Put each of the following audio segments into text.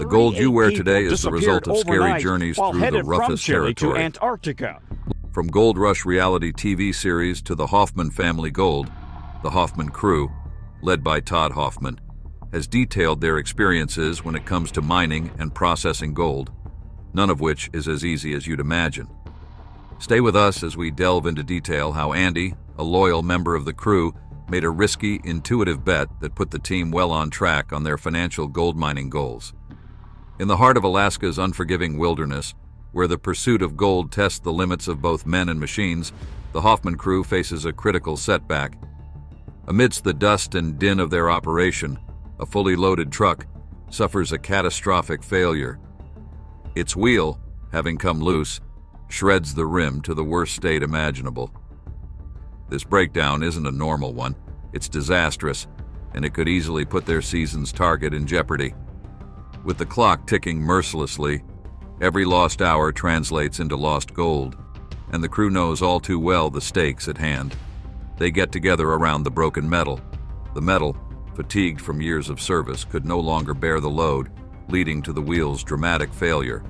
The gold you wear today is the disappeared result of scary overnight journeys while through the headed from roughest Chile to territory. Antarctica. From Gold Rush reality TV series to the Hoffman Family Gold, the Hoffman crew, led by Todd Hoffman, has detailed their experiences when it comes to mining and processing gold, none of which is as easy as you'd imagine. Stay with us as we delve into detail how Andy, a loyal member of the crew, made a risky, intuitive bet that put the team well on track on their financial gold mining goals. In the heart of Alaska's unforgiving wilderness, where the pursuit of gold tests the limits of both men and machines, the Hoffman crew faces a critical setback. Amidst the dust and din of their operation, a fully loaded truck suffers a catastrophic failure. Its wheel, having come loose, shreds the rim to the worst state imaginable. This breakdown isn't a normal one, it's disastrous, and it could easily put their season's target in jeopardy. With the clock ticking mercilessly, every lost hour translates into lost gold, and the crew knows all too well the stakes at hand. They get together around the broken metal. The metal, fatigued from years of service, could no longer bear the load, leading to the wheel's dramatic failure.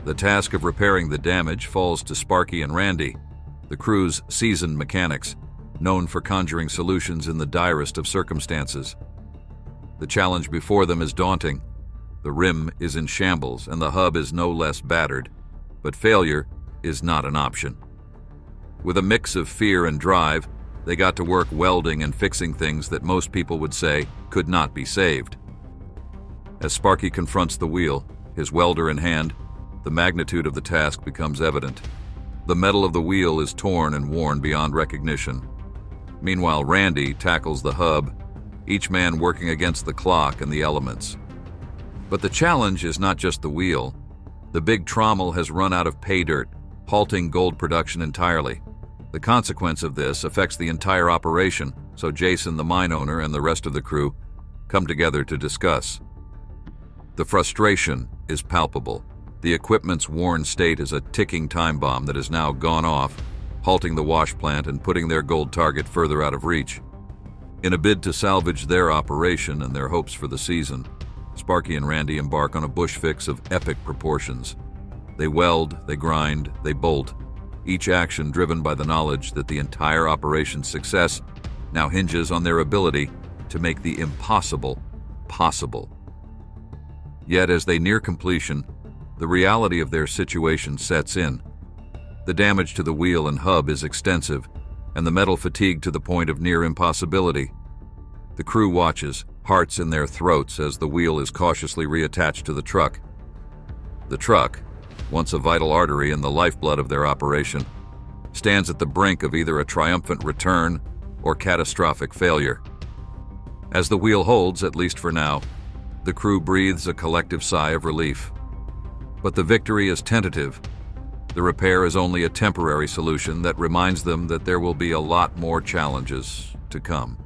The task of repairing the damage falls to Sparky and Randy, the crew's seasoned mechanics, known for conjuring solutions in the direst of circumstances. The challenge before them is daunting. The rim is in shambles and the hub is no less battered, but failure is not an option. With a mix of fear and drive, they got to work welding and fixing things that most people would say could not be saved. As Sparky confronts the wheel, his welder in hand, the magnitude of the task becomes evident. The metal of the wheel is torn and worn beyond recognition. Meanwhile, Randy tackles the hub, each man working against the clock and the elements. But the challenge is not just the wheel. The big trommel has run out of pay dirt, halting gold production entirely. The consequence of this affects the entire operation, so Jason, the mine owner, and the rest of the crew come together to discuss. The frustration is palpable. The equipment's worn state is a ticking time bomb that has now gone off, halting the wash plant and putting their gold target further out of reach. In a bid to salvage their operation and their hopes for the season, Sparky and Randy embark on a bush fix of epic proportions. They weld, they grind, they bolt, each action driven by the knowledge that the entire operation's success now hinges on their ability to make the impossible possible. Yet as they near completion, the reality of their situation sets in. The damage to the wheel and hub is extensive, and the metal fatigued to the point of near impossibility. The crew watches, hearts in their throats, as the wheel is cautiously reattached to the truck. The truck, once a vital artery and the lifeblood of their operation, stands at the brink of either a triumphant return or catastrophic failure. As the wheel holds, at least for now, the crew breathes a collective sigh of relief. But the victory is tentative. The repair is only a temporary solution that reminds them that there will be a lot more challenges to come.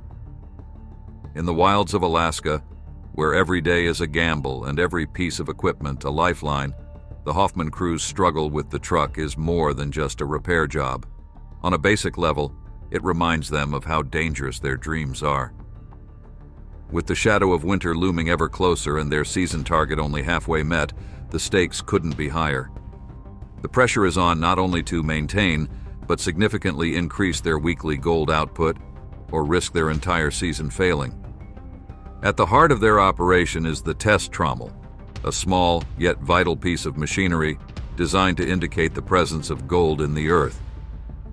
In the wilds of Alaska, where every day is a gamble and every piece of equipment a lifeline, the Hoffman crew's struggle with the truck is more than just a repair job. On a basic level, it reminds them of how dangerous their dreams are. With the shadow of winter looming ever closer and their season target only halfway met, the stakes couldn't be higher. The pressure is on not only to maintain, but significantly increase their weekly gold output or risk their entire season failing. At the heart of their operation is the test trommel, a small yet vital piece of machinery designed to indicate the presence of gold in the earth.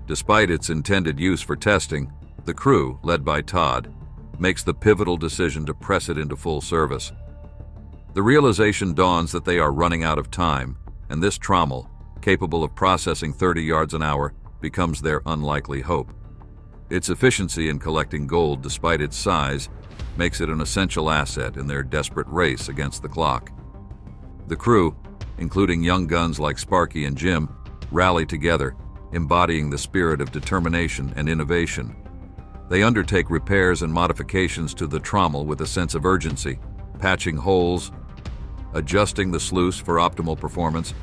Despite its intended use for testing, the crew, led by Todd, makes the pivotal decision to press it into full service. The realization dawns that they are running out of time, and this trommel, capable of processing 30 yards an hour, becomes their unlikely hope. Its efficiency in collecting gold, despite its size, makes it an essential asset in their desperate race against the clock. The crew, including young guns like Sparky and Jim, rally together, embodying the spirit of determination and innovation. They undertake repairs and modifications to the trommel with a sense of urgency, patching holes, adjusting the sluice for optimal performance,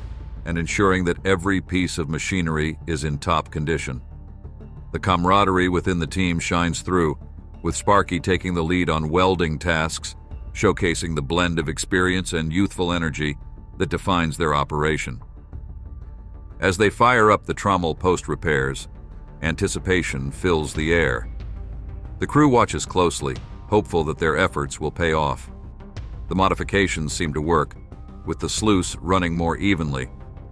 and ensuring that every piece of machinery is in top condition. The camaraderie within the team shines through, with Sparky taking the lead on welding tasks showcasing the blend of experience and youthful energy that defines their operation. As they fire up the trommel post-repairs, anticipation fills the air. The crew watches closely, hopeful that their efforts will pay off. The modifications seem to work, with the sluice running more evenly,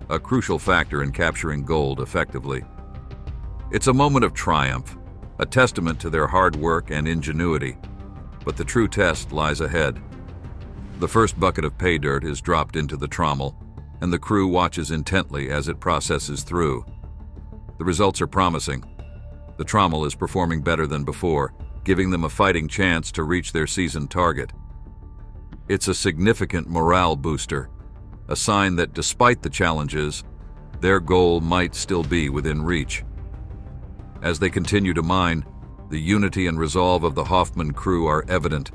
a crucial factor in capturing gold effectively. It's a moment of triumph, a testament to their hard work and ingenuity, but the true test lies ahead. The first bucket of pay dirt is dropped into the trommel, and the crew watches intently as it processes through. The results are promising. The trommel is performing better than before, giving them a fighting chance to reach their season target. It's a significant morale booster, a sign that despite the challenges, their goal might still be within reach. As they continue to mine, the unity and resolve of the Hoffman crew are evident.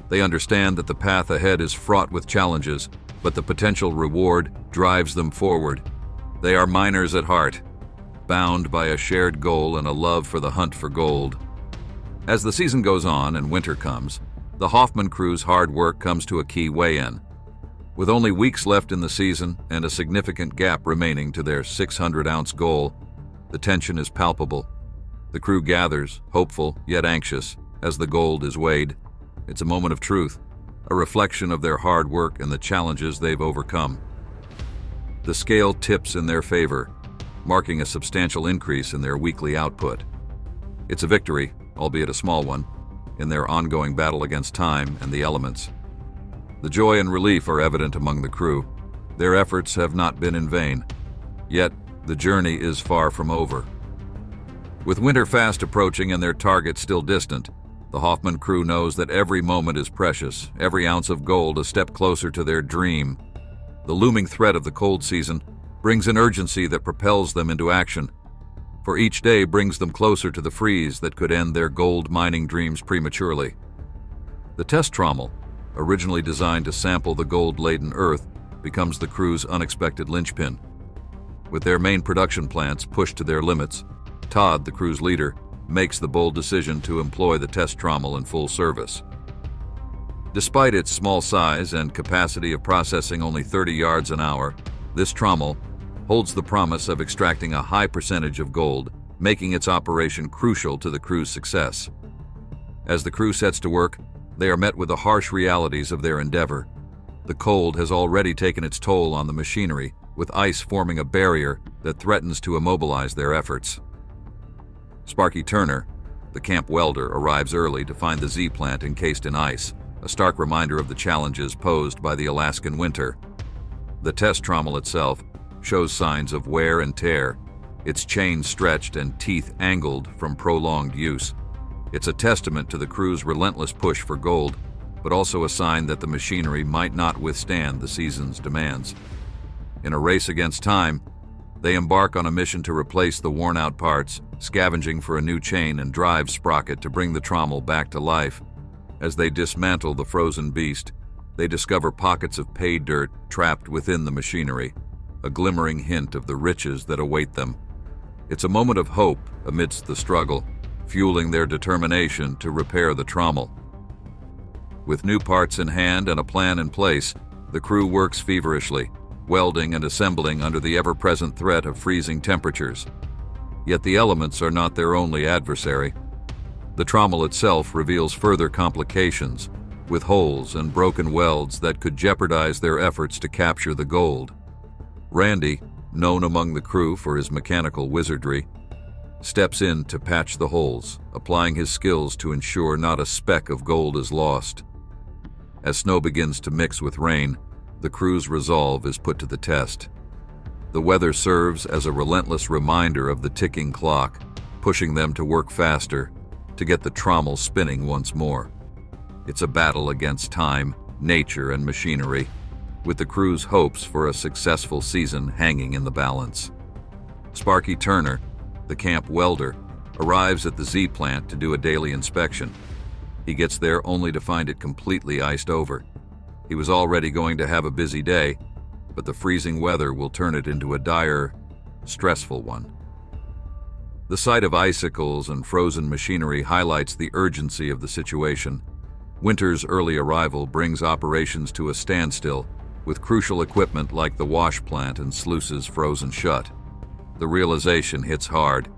They understand that the path ahead is fraught with challenges, but the potential reward drives them forward. They are miners at heart, bound by a shared goal and a love for the hunt for gold. As the season goes on and winter comes, the Hoffman crew's hard work comes to a key weigh-in. With only weeks left in the season and a significant gap remaining to their 600-ounce goal, the tension is palpable. The crew gathers, hopeful yet anxious, as the gold is weighed. It's a moment of truth, a reflection of their hard work and the challenges they've overcome. The scale tips in their favor, marking a substantial increase in their weekly output. It's a victory, albeit a small one, in their ongoing battle against time and the elements. The joy and relief are evident among the crew. Their efforts have not been in vain, yet the journey is far from over. With winter fast approaching and their target still distant, the Hoffman crew knows that every moment is precious, every ounce of gold a step closer to their dream. The looming threat of the cold season brings an urgency that propels them into action, for each day brings them closer to the freeze that could end their gold mining dreams prematurely. The test trommel, originally designed to sample the gold-laden earth, becomes the crew's unexpected linchpin. With their main production plants pushed to their limits, Todd, the crew's leader, makes the bold decision to employ the test trommel in full service. Despite its small size and capacity of processing only 30 yards an hour, this trommel holds the promise of extracting a high percentage of gold, making its operation crucial to the crew's success. As the crew sets to work, they are met with the harsh realities of their endeavor. The cold has already taken its toll on the machinery, with ice forming a barrier that threatens to immobilize their efforts. Sparky Turner, the camp welder, arrives early to find the Z-plant encased in ice, a stark reminder of the challenges posed by the Alaskan winter. The test trommel itself shows signs of wear and tear, its chains stretched and teeth angled from prolonged use. It's a testament to the crew's relentless push for gold, but also a sign that the machinery might not withstand the season's demands. In a race against time, they embark on a mission to replace the worn-out parts, scavenging for a new chain and drive sprocket to bring the trommel back to life. As they dismantle the frozen beast, they discover pockets of pay dirt trapped within the machinery, a glimmering hint of the riches that await them. It's a moment of hope amidst the struggle, fueling their determination to repair the trommel. With new parts in hand and a plan in place, the crew works feverishly, welding and assembling under the ever-present threat of freezing temperatures. Yet the elements are not their only adversary. The trommel itself reveals further complications, with holes and broken welds that could jeopardize their efforts to capture the gold. Randy, known among the crew for his mechanical wizardry, steps in to patch the holes, applying his skills to ensure not a speck of gold is lost. As snow begins to mix with rain, the crew's resolve is put to the test. The weather serves as a relentless reminder of the ticking clock, pushing them to work faster, to get the trommel spinning once more. It's a battle against time, nature, and machinery, with the crew's hopes for a successful season hanging in the balance. Sparky Turner, the camp welder, arrives at the Z-plant to do a daily inspection. He gets there only to find it completely iced over. He was already going to have a busy day, but the freezing weather will turn it into a dire, stressful one. The sight of icicles and frozen machinery highlights the urgency of the situation. Winter's early arrival brings operations to a standstill, with crucial equipment like the wash plant and sluices frozen shut. The realization hits hard.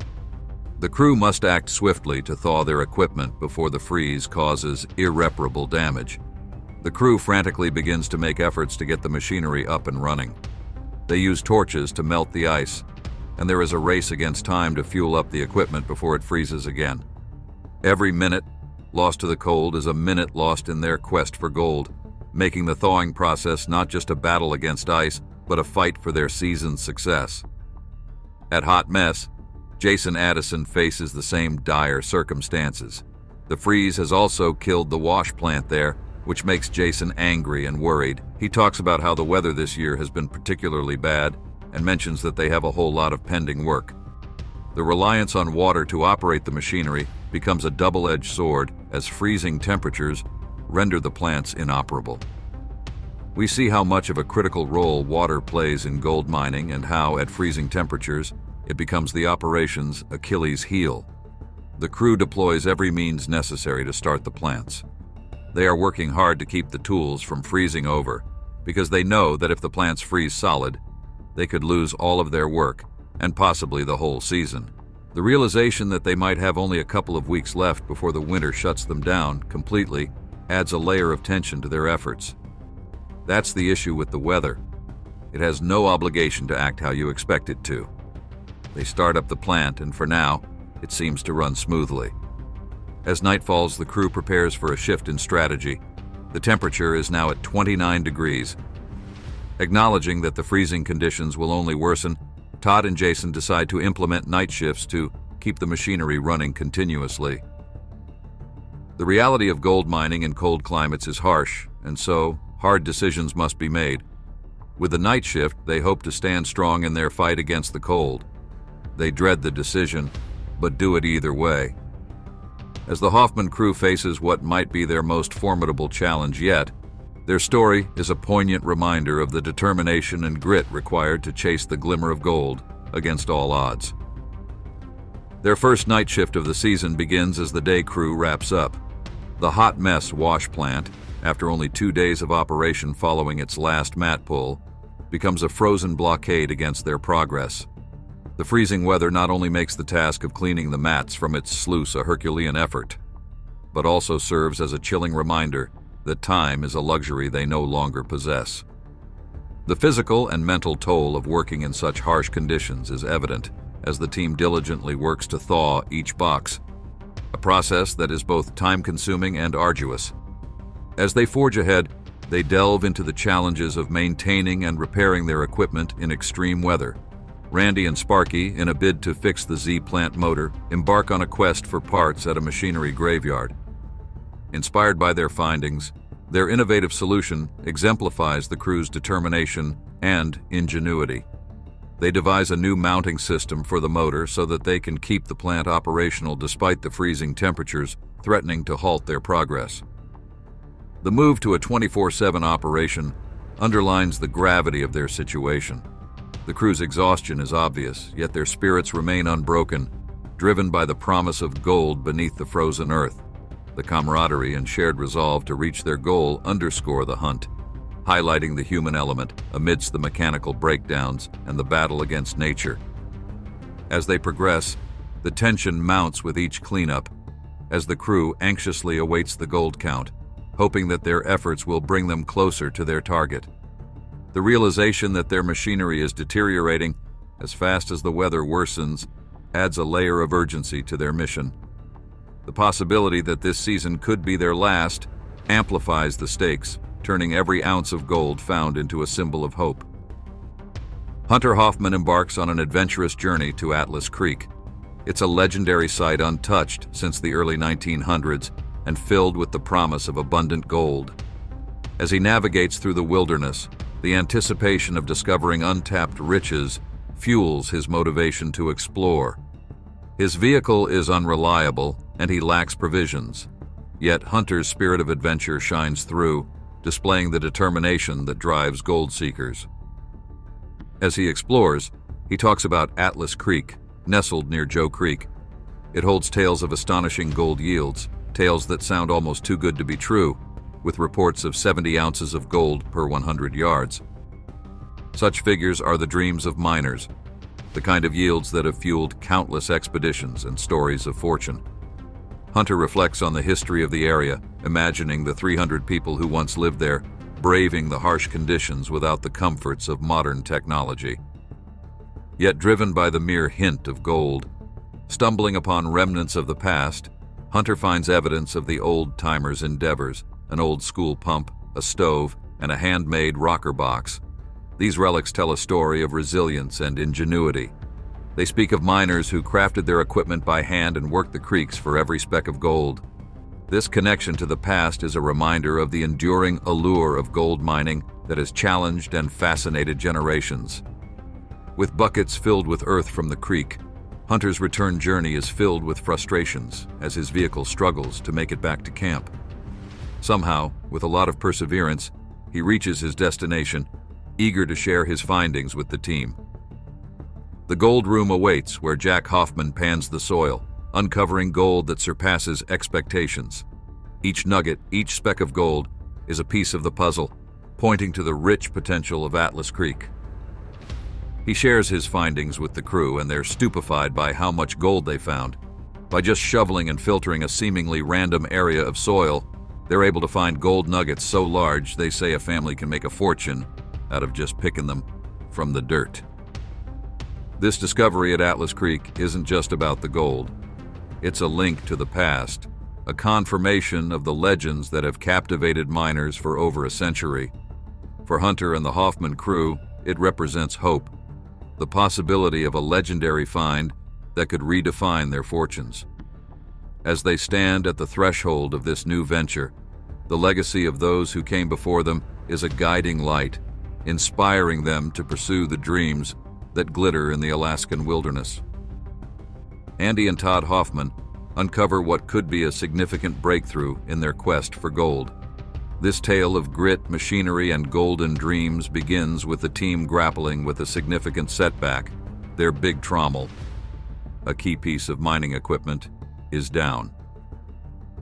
The crew must act swiftly to thaw their equipment before the freeze causes irreparable damage. The crew frantically begins to make efforts to get the machinery up and running. They use torches to melt the ice, and there is a race against time to fuel up the equipment before it freezes again. Every minute lost to the cold is a minute lost in their quest for gold, making the thawing process not just a battle against ice, but a fight for their season's success. At Hot Mess, Jason Addison faces the same dire circumstances. The freeze has also killed the wash plant there, which makes Jason angry and worried. He talks about how the weather this year has been particularly bad and mentions that they have a whole lot of pending work. The reliance on water to operate the machinery becomes a double-edged sword as freezing temperatures render the plants inoperable. We see how much of a critical role water plays in gold mining and how, at freezing temperatures, it becomes the operation's Achilles heel. The crew deploys every means necessary to start the plants. They are working hard to keep the tools from freezing over because they know that if the plants freeze solid, they could lose all of their work and possibly the whole season. The realization that they might have only a couple of weeks left before the winter shuts them down completely adds a layer of tension to their efforts. That's the issue with the weather. It has no obligation to act how you expect it to. They start up the plant, and for now, it seems to run smoothly. As night falls, the crew prepares for a shift in strategy. The temperature is now at 29 degrees. Acknowledging that the freezing conditions will only worsen, Todd and Jason decide to implement night shifts to keep the machinery running continuously. The reality of gold mining in cold climates is harsh, and so hard decisions must be made. With the night shift, they hope to stand strong in their fight against the cold. They dread the decision, but do it either way. As the Hoffman crew faces what might be their most formidable challenge yet, their story is a poignant reminder of the determination and grit required to chase the glimmer of gold against all odds. Their first night shift of the season begins as the day crew wraps up. The Hot Mess wash plant, after only 2 days of operation following its last mat pull, becomes a frozen blockade against their progress. The freezing weather not only makes the task of cleaning the mats from its sluice a Herculean effort, but also serves as a chilling reminder that time is a luxury they no longer possess. The physical and mental toll of working in such harsh conditions is evident as the team diligently works to thaw each box, a process that is both time-consuming and arduous. As they forge ahead, they delve into the challenges of maintaining and repairing their equipment in extreme weather. Randy and Sparky, in a bid to fix the Z-plant motor, embark on a quest for parts at a machinery graveyard. Inspired by their findings, their innovative solution exemplifies the crew's determination and ingenuity. They devise a new mounting system for the motor so that they can keep the plant operational despite the freezing temperatures threatening to halt their progress. The move to a 24/7 operation underlines the gravity of their situation. The crew's exhaustion is obvious, yet their spirits remain unbroken, driven by the promise of gold beneath the frozen earth. The camaraderie and shared resolve to reach their goal underscore the hunt, highlighting the human element amidst the mechanical breakdowns and the battle against nature. As they progress, the tension mounts with each cleanup, as the crew anxiously awaits the gold count, hoping that their efforts will bring them closer to their target. The realization that their machinery is deteriorating as fast as the weather worsens adds a layer of urgency to their mission. The possibility that this season could be their last amplifies the stakes, turning every ounce of gold found into a symbol of hope. Hunter Hoffman embarks on an adventurous journey to Atlas Creek. It's a legendary site untouched since the early 1900s and filled with the promise of abundant gold. As he navigates through the wilderness, the anticipation of discovering untapped riches fuels his motivation to explore. His vehicle is unreliable and he lacks provisions, yet Hunter's spirit of adventure shines through, displaying the determination that drives gold seekers. As he explores, he talks about Atlas Creek, nestled near Joe Creek. It holds tales of astonishing gold yields, tales that sound almost too good to be true, with reports of 70 ounces of gold per 100 yards. Such figures are the dreams of miners, the kind of yields that have fueled countless expeditions and stories of fortune. Hunter reflects on the history of the area, imagining the 300 people who once lived there, braving the harsh conditions without the comforts of modern technology. Yet driven by the mere hint of gold, stumbling upon remnants of the past, Hunter finds evidence of the old-timers' endeavors, an old school pump, a stove, and a handmade rocker box. These relics tell a story of resilience and ingenuity. They speak of miners who crafted their equipment by hand and worked the creeks for every speck of gold. This connection to the past is a reminder of the enduring allure of gold mining that has challenged and fascinated generations. With buckets filled with earth from the creek, Hunter's return journey is filled with frustrations as his vehicle struggles to make it back to camp. Somehow, with a lot of perseverance, he reaches his destination, eager to share his findings with the team. The gold room awaits where Jack Hoffman pans the soil, uncovering gold that surpasses expectations. Each nugget, each speck of gold, is a piece of the puzzle, pointing to the rich potential of Atlas Creek. He shares his findings with the crew, and they're stupefied by how much gold they found. By just shoveling and filtering a seemingly random area of soil, they're able to find gold nuggets so large they say a family can make a fortune out of just picking them from the dirt. This discovery at Atlas Creek isn't just about the gold. It's a link to the past, a confirmation of the legends that have captivated miners for over a century. For Hunter and the Hoffman crew, it represents hope, the possibility of a legendary find that could redefine their fortunes. As they stand at the threshold of this new venture, the legacy of those who came before them is a guiding light, inspiring them to pursue the dreams that glitter in the Alaskan wilderness. Andy and Todd Hoffman uncover what could be a significant breakthrough in their quest for gold. This tale of grit, machinery, and golden dreams begins with the team grappling with a significant setback, their big trommel. A key piece of mining equipment is down.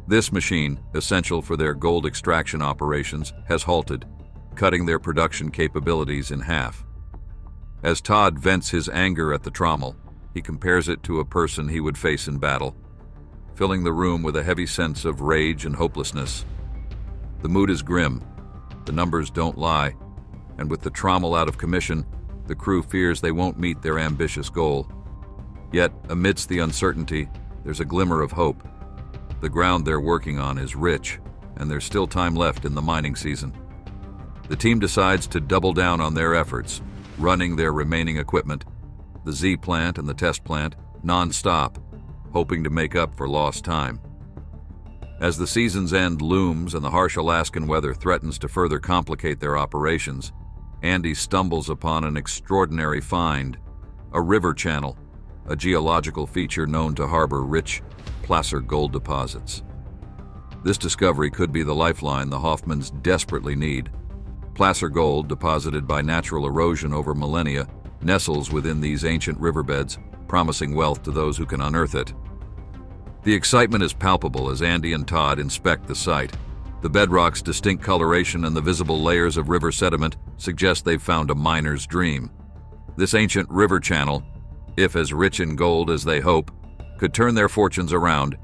This machine, essential for their gold extraction operations, has halted, cutting their production capabilities in half. As Todd vents his anger at the trommel, he compares it to a person he would face in battle, filling the room with a heavy sense of rage and hopelessness. The mood is grim, the numbers don't lie, and with the trommel out of commission, the crew fears they won't meet their ambitious goal. Yet, amidst the uncertainty, there's a glimmer of hope. The ground they're working on is rich, and there's still time left in the mining season. The team decides to double down on their efforts, running their remaining equipment, the Z plant and the test plant, non-stop, hoping to make up for lost time. As the season's end looms and the harsh Alaskan weather threatens to further complicate their operations, Andy stumbles upon an extraordinary find, a river channel, a geological feature known to harbor rich, placer gold deposits. This discovery could be the lifeline the Hoffmans desperately need. Placer gold, deposited by natural erosion over millennia, nestles within these ancient riverbeds, promising wealth to those who can unearth it. The excitement is palpable as Andy and Todd inspect the site. The bedrock's distinct coloration and the visible layers of river sediment suggest they've found a miner's dream. This ancient river channel, if as rich in gold as they hope, could turn their fortunes around,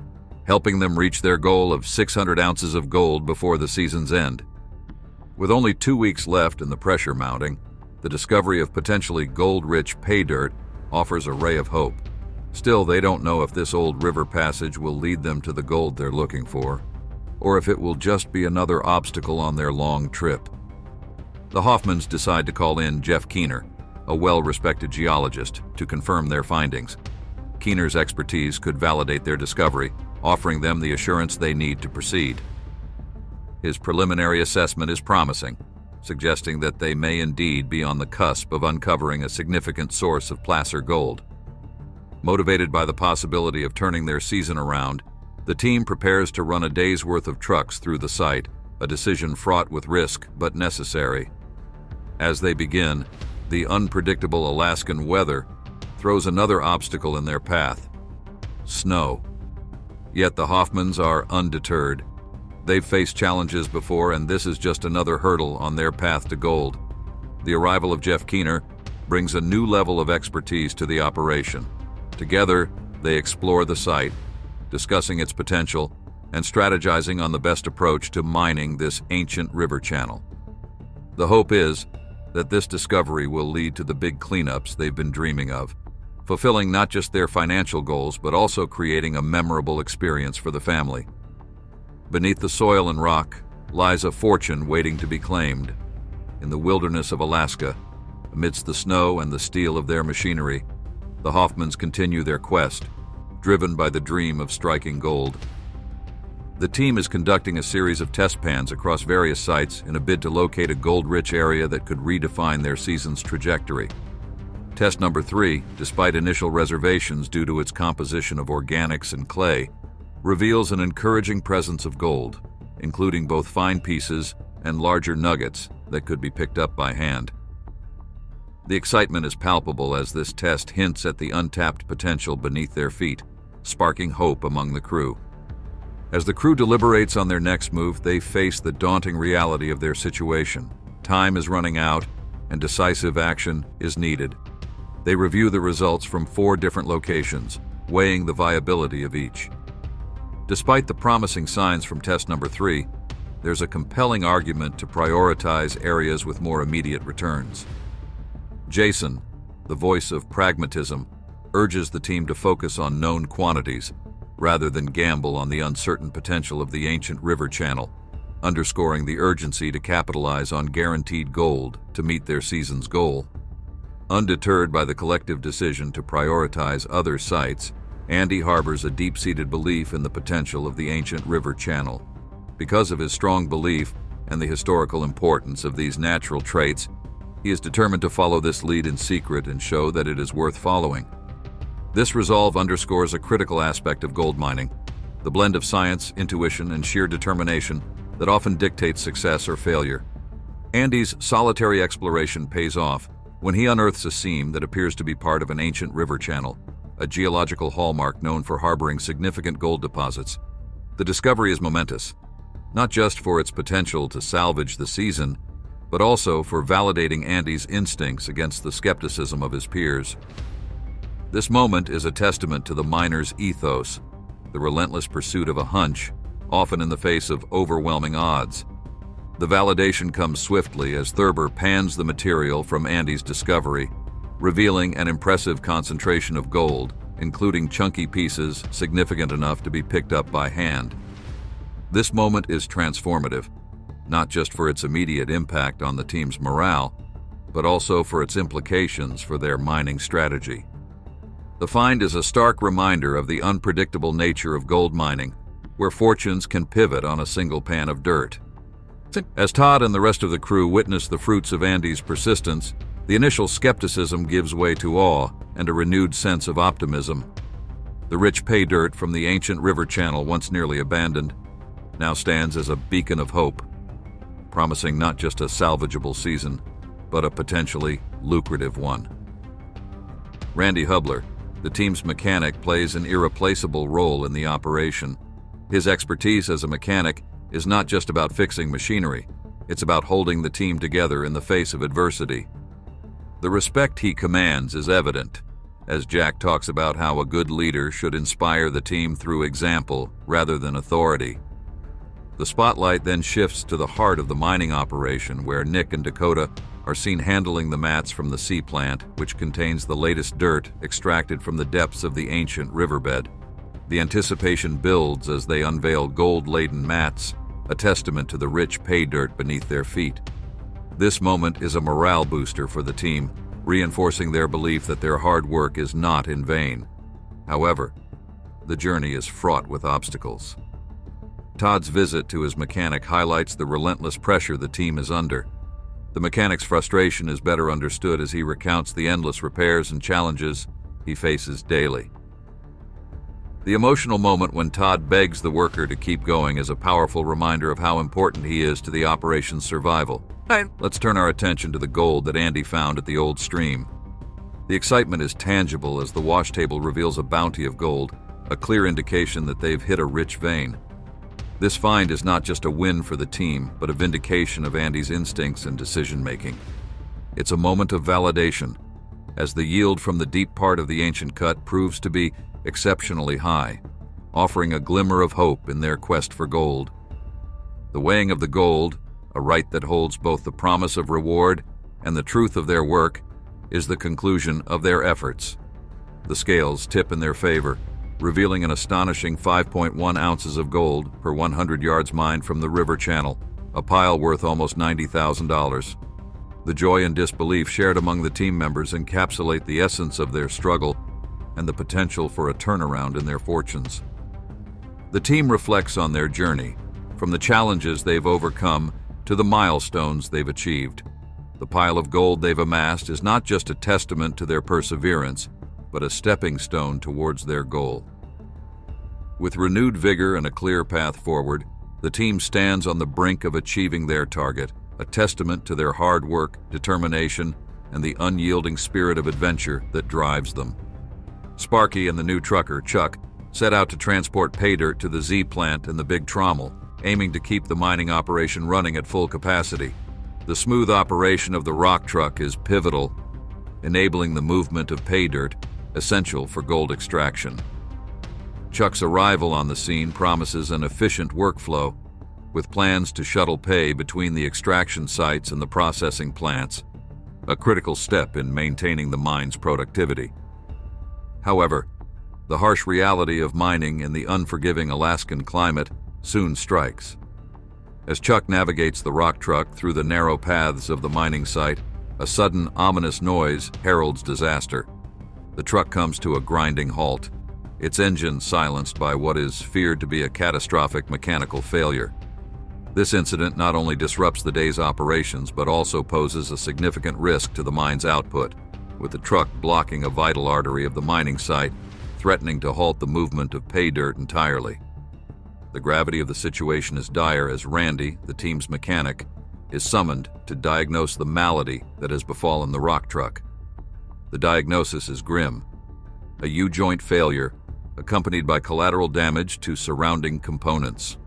helping them reach their goal of 600 ounces of gold before the season's end. With only 2 weeks left and the pressure mounting, the discovery of potentially gold-rich pay dirt offers a ray of hope. Still, they don't know if this old river passage will lead them to the gold they're looking for, or if it will just be another obstacle on their long trip. The Hoffmans decide to call in Jeff Keener, a well-respected geologist, to confirm their findings. Keener's expertise could validate their discovery, offering them the assurance they need to proceed. His preliminary assessment is promising, suggesting that they may indeed be on the cusp of uncovering a significant source of placer gold. Motivated by the possibility of turning their season around, the team prepares to run a day's worth of trucks through the site, a decision fraught with risk but necessary. As they begin, the unpredictable Alaskan weather throws another obstacle in their path: snow. Yet the Hoffmans are undeterred. They've faced challenges before, and this is just another hurdle on their path to gold. The arrival of Jeff Keener brings a new level of expertise to the operation. Together, they explore the site, discussing its potential and strategizing on the best approach to mining this ancient river channel. The hope is that this discovery will lead to the big cleanups they've been dreaming of, fulfilling not just their financial goals, but also creating a memorable experience for the family. Beneath the soil and rock lies a fortune waiting to be claimed. In the wilderness of Alaska, amidst the snow and the steel of their machinery, the Hoffmans continue their quest, driven by the dream of striking gold. The team is conducting a series of test pans across various sites in a bid to locate a gold-rich area that could redefine their season's trajectory. Test number 3, despite initial reservations due to its composition of organics and clay, reveals an encouraging presence of gold, including both fine pieces and larger nuggets that could be picked up by hand. The excitement is palpable as this test hints at the untapped potential beneath their feet, sparking hope among the crew. As the crew deliberates on their next move, they face the daunting reality of their situation. Time is running out, and decisive action is needed. They review the results from 4 different locations, weighing the viability of each. Despite the promising signs from test number 3, there's a compelling argument to prioritize areas with more immediate returns. Jason, the voice of pragmatism, urges the team to focus on known quantities rather than gamble on the uncertain potential of the ancient river channel, underscoring the urgency to capitalize on guaranteed gold to meet their season's goal. Undeterred by the collective decision to prioritize other sites, Andy harbors a deep-seated belief in the potential of the ancient river channel. Because of his strong belief and the historical importance of these natural traits, he is determined to follow this lead in secret and show that it is worth following. This resolve underscores a critical aspect of gold mining, the blend of science, intuition, and sheer determination that often dictates success or failure. Andy's solitary exploration pays off when he unearths a seam that appears to be part of an ancient river channel, a geological hallmark known for harboring significant gold deposits. The discovery is momentous, not just for its potential to salvage the season, but also for validating Andy's instincts against the skepticism of his peers. This moment is a testament to the miner's ethos, the relentless pursuit of a hunch, often in the face of overwhelming odds. The validation comes swiftly as Thurber pans the material from Andy's discovery, revealing an impressive concentration of gold, including chunky pieces significant enough to be picked up by hand. This moment is transformative, not just for its immediate impact on the team's morale, but also for its implications for their mining strategy. The find is a stark reminder of the unpredictable nature of gold mining, where fortunes can pivot on a single pan of dirt. As Todd and the rest of the crew witness the fruits of Andy's persistence, the initial skepticism gives way to awe and a renewed sense of optimism. The rich pay dirt from the ancient river channel, once nearly abandoned, now stands as a beacon of hope, promising not just a salvageable season, but a potentially lucrative one. Randy Hubler, the team's mechanic, plays an irreplaceable role in the operation. His expertise as a mechanic is not just about fixing machinery, it's about holding the team together in the face of adversity. The respect he commands is evident, as Jack talks about how a good leader should inspire the team through example rather than authority. The spotlight then shifts to the heart of the mining operation, where Nick and Dakota are seen handling the mats from the sea plant, which contains the latest dirt extracted from the depths of the ancient riverbed. The anticipation builds as they unveil gold-laden mats, a testament to the rich pay dirt beneath their feet. This moment is a morale booster for the team, reinforcing their belief that their hard work is not in vain. However, the journey is fraught with obstacles. Todd's visit to his mechanic highlights the relentless pressure the team is under. The mechanic's frustration is better understood as he recounts the endless repairs and challenges he faces daily. The emotional moment when Todd begs the worker to keep going is a powerful reminder of how important he is to the operation's survival. Let's turn our attention to the gold that Andy found at the old stream. The excitement is tangible as the wash table reveals a bounty of gold, a clear indication that they've hit a rich vein. This find is not just a win for the team, but a vindication of Andy's instincts and decision-making. It's a moment of validation, as the yield from the deep part of the ancient cut proves to be exceptionally high, offering a glimmer of hope in their quest for gold. The weighing of the gold, a rite that holds both the promise of reward and the truth of their work, is the conclusion of their efforts. The scales tip in their favor, revealing an astonishing 5.1 ounces of gold per 100 yards mined from the river channel, a pile worth almost $90,000. The joy and disbelief shared among the team members encapsulate the essence of their struggle and the potential for a turnaround in their fortunes. The team reflects on their journey, from the challenges they've overcome to the milestones they've achieved. The pile of gold they've amassed is not just a testament to their perseverance, but a stepping stone towards their goal. With renewed vigor and a clear path forward, the team stands on the brink of achieving their target, a testament to their hard work, determination, and the unyielding spirit of adventure that drives them. Sparky and the new trucker, Chuck, set out to transport pay dirt to the Z plant and the Big Trommel, aiming to keep the mining operation running at full capacity. The smooth operation of the rock truck is pivotal, enabling the movement of pay dirt, essential for gold extraction. Chuck's arrival on the scene promises an efficient workflow, with plans to shuttle pay between the extraction sites and the processing plants, a critical step in maintaining the mine's productivity. However, the harsh reality of mining in the unforgiving Alaskan climate soon strikes. As Chuck navigates the rock truck through the narrow paths of the mining site, a sudden, ominous noise heralds disaster. The truck comes to a grinding halt, its engine silenced by what is feared to be a catastrophic mechanical failure. This incident not only disrupts the day's operations, but also poses a significant risk to the mine's output, with the truck blocking a vital artery of the mining site, threatening to halt the movement of pay dirt entirely. The gravity of the situation is dire as Randy, the team's mechanic, is summoned to diagnose the malady that has befallen the rock truck. The diagnosis is grim: a U-joint failure, accompanied by collateral damage to surrounding components.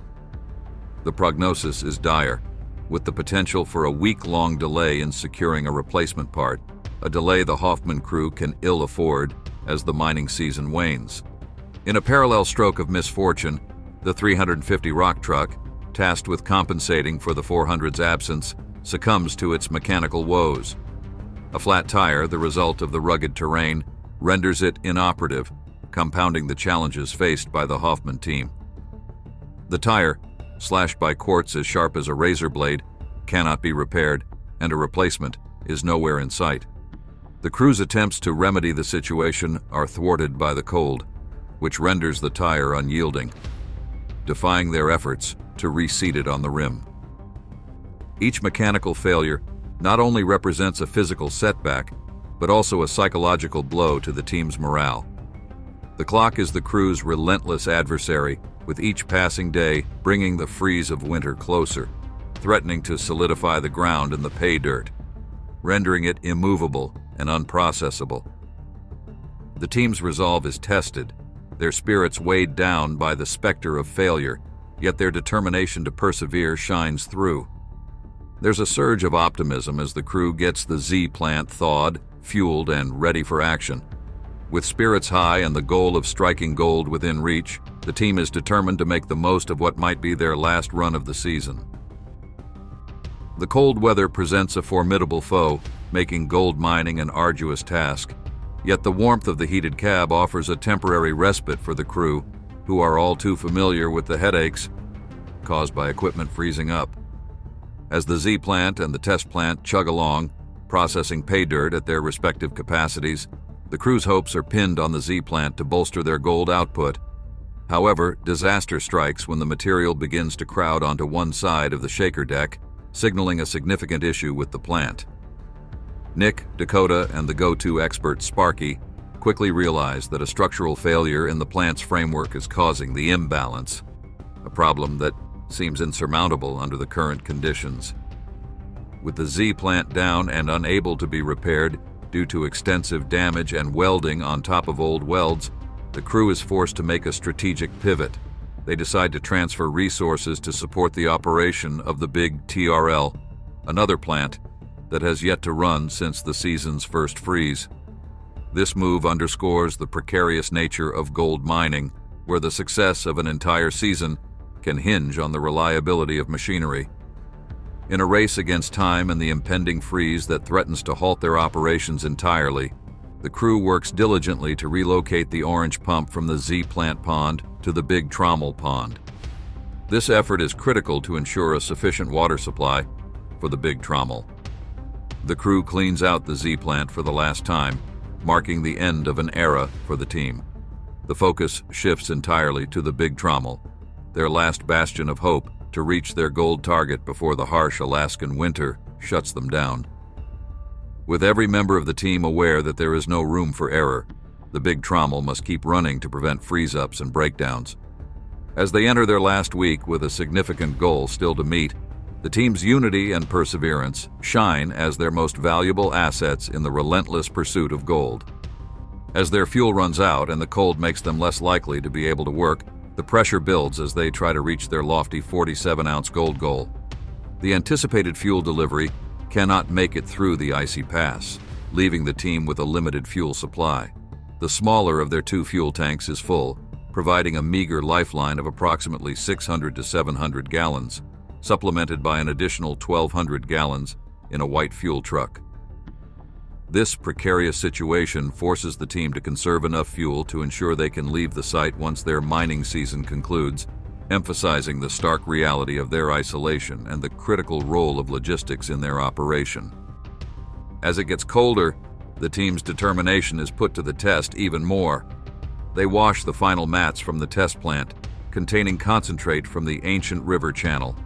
The prognosis is dire, with the potential for a week-long delay in securing a replacement part, a delay the Hoffman crew can ill afford as the mining season wanes. In a parallel stroke of misfortune, the 350 rock truck, tasked with compensating for the 400's absence, succumbs to its mechanical woes. A flat tire, the result of the rugged terrain, renders it inoperative, compounding the challenges faced by the Hoffman team. The tire, slashed by quartz as sharp as a razor blade, cannot be repaired, and a replacement is nowhere in sight. The crew's attempts to remedy the situation are thwarted by the cold, which renders the tire unyielding, defying their efforts to reseat it on the rim. Each mechanical failure not only represents a physical setback, but also a psychological blow to the team's morale. The clock is the crew's relentless adversary, with each passing day bringing the freeze of winter closer, threatening to solidify the ground in the pay dirt, rendering it immovable and unprocessable. The team's resolve is tested, their spirits weighed down by the specter of failure, yet their determination to persevere shines through. There's a surge of optimism as the crew gets the Z plant thawed, fueled, and ready for action. With spirits high and the goal of striking gold within reach, the team is determined to make the most of what might be their last run of the season. The cold weather presents a formidable foe, making gold mining an arduous task. Yet the warmth of the heated cab offers a temporary respite for the crew, who are all too familiar with the headaches caused by equipment freezing up. As the Z plant and the test plant chug along, processing pay dirt at their respective capacities, the crew's hopes are pinned on the Z plant to bolster their gold output. However, disaster strikes when the material begins to crowd onto one side of the shaker deck, signaling a significant issue with the plant. Nick, Dakota, and the go-to expert Sparky quickly realize that a structural failure in the plant's framework is causing the imbalance, a problem that seems insurmountable under the current conditions. With the Z plant down and unable to be repaired due to extensive damage and welding on top of old welds, the crew is forced to make a strategic pivot. They decide to transfer resources to support the operation of the big TRL, another plant that has yet to run since the season's first freeze. This move underscores the precarious nature of gold mining, where the success of an entire season can hinge on the reliability of machinery. In a race against time and the impending freeze that threatens to halt their operations entirely, the crew works diligently to relocate the orange pump from the Z plant pond to the big trommel pond. This effort is critical to ensure a sufficient water supply for the big trommel. The crew cleans out the Z plant for the last time, marking the end of an era for the team. The focus shifts entirely to the big trommel, their last bastion of hope to reach their gold target before the harsh Alaskan winter shuts them down. With every member of the team aware that there is no room for error, the big trommel must keep running to prevent freeze-ups and breakdowns. As they enter their last week with a significant goal still to meet, the team's unity and perseverance shine as their most valuable assets in the relentless pursuit of gold. As their fuel runs out and the cold makes them less likely to be able to work, the pressure builds as they try to reach their lofty 47-ounce gold goal. The anticipated fuel delivery cannot make it through the icy pass, leaving the team with a limited fuel supply. The smaller of their two fuel tanks is full, providing a meager lifeline of approximately 600 to 700 gallons, supplemented by an additional 1,200 gallons in a white fuel truck. This precarious situation forces the team to conserve enough fuel to ensure they can leave the site once their mining season concludes, emphasizing the stark reality of their isolation and the critical role of logistics in their operation. As it gets colder, the team's determination is put to the test even more. They wash the final mats from the test plant, containing concentrate from the ancient river channel.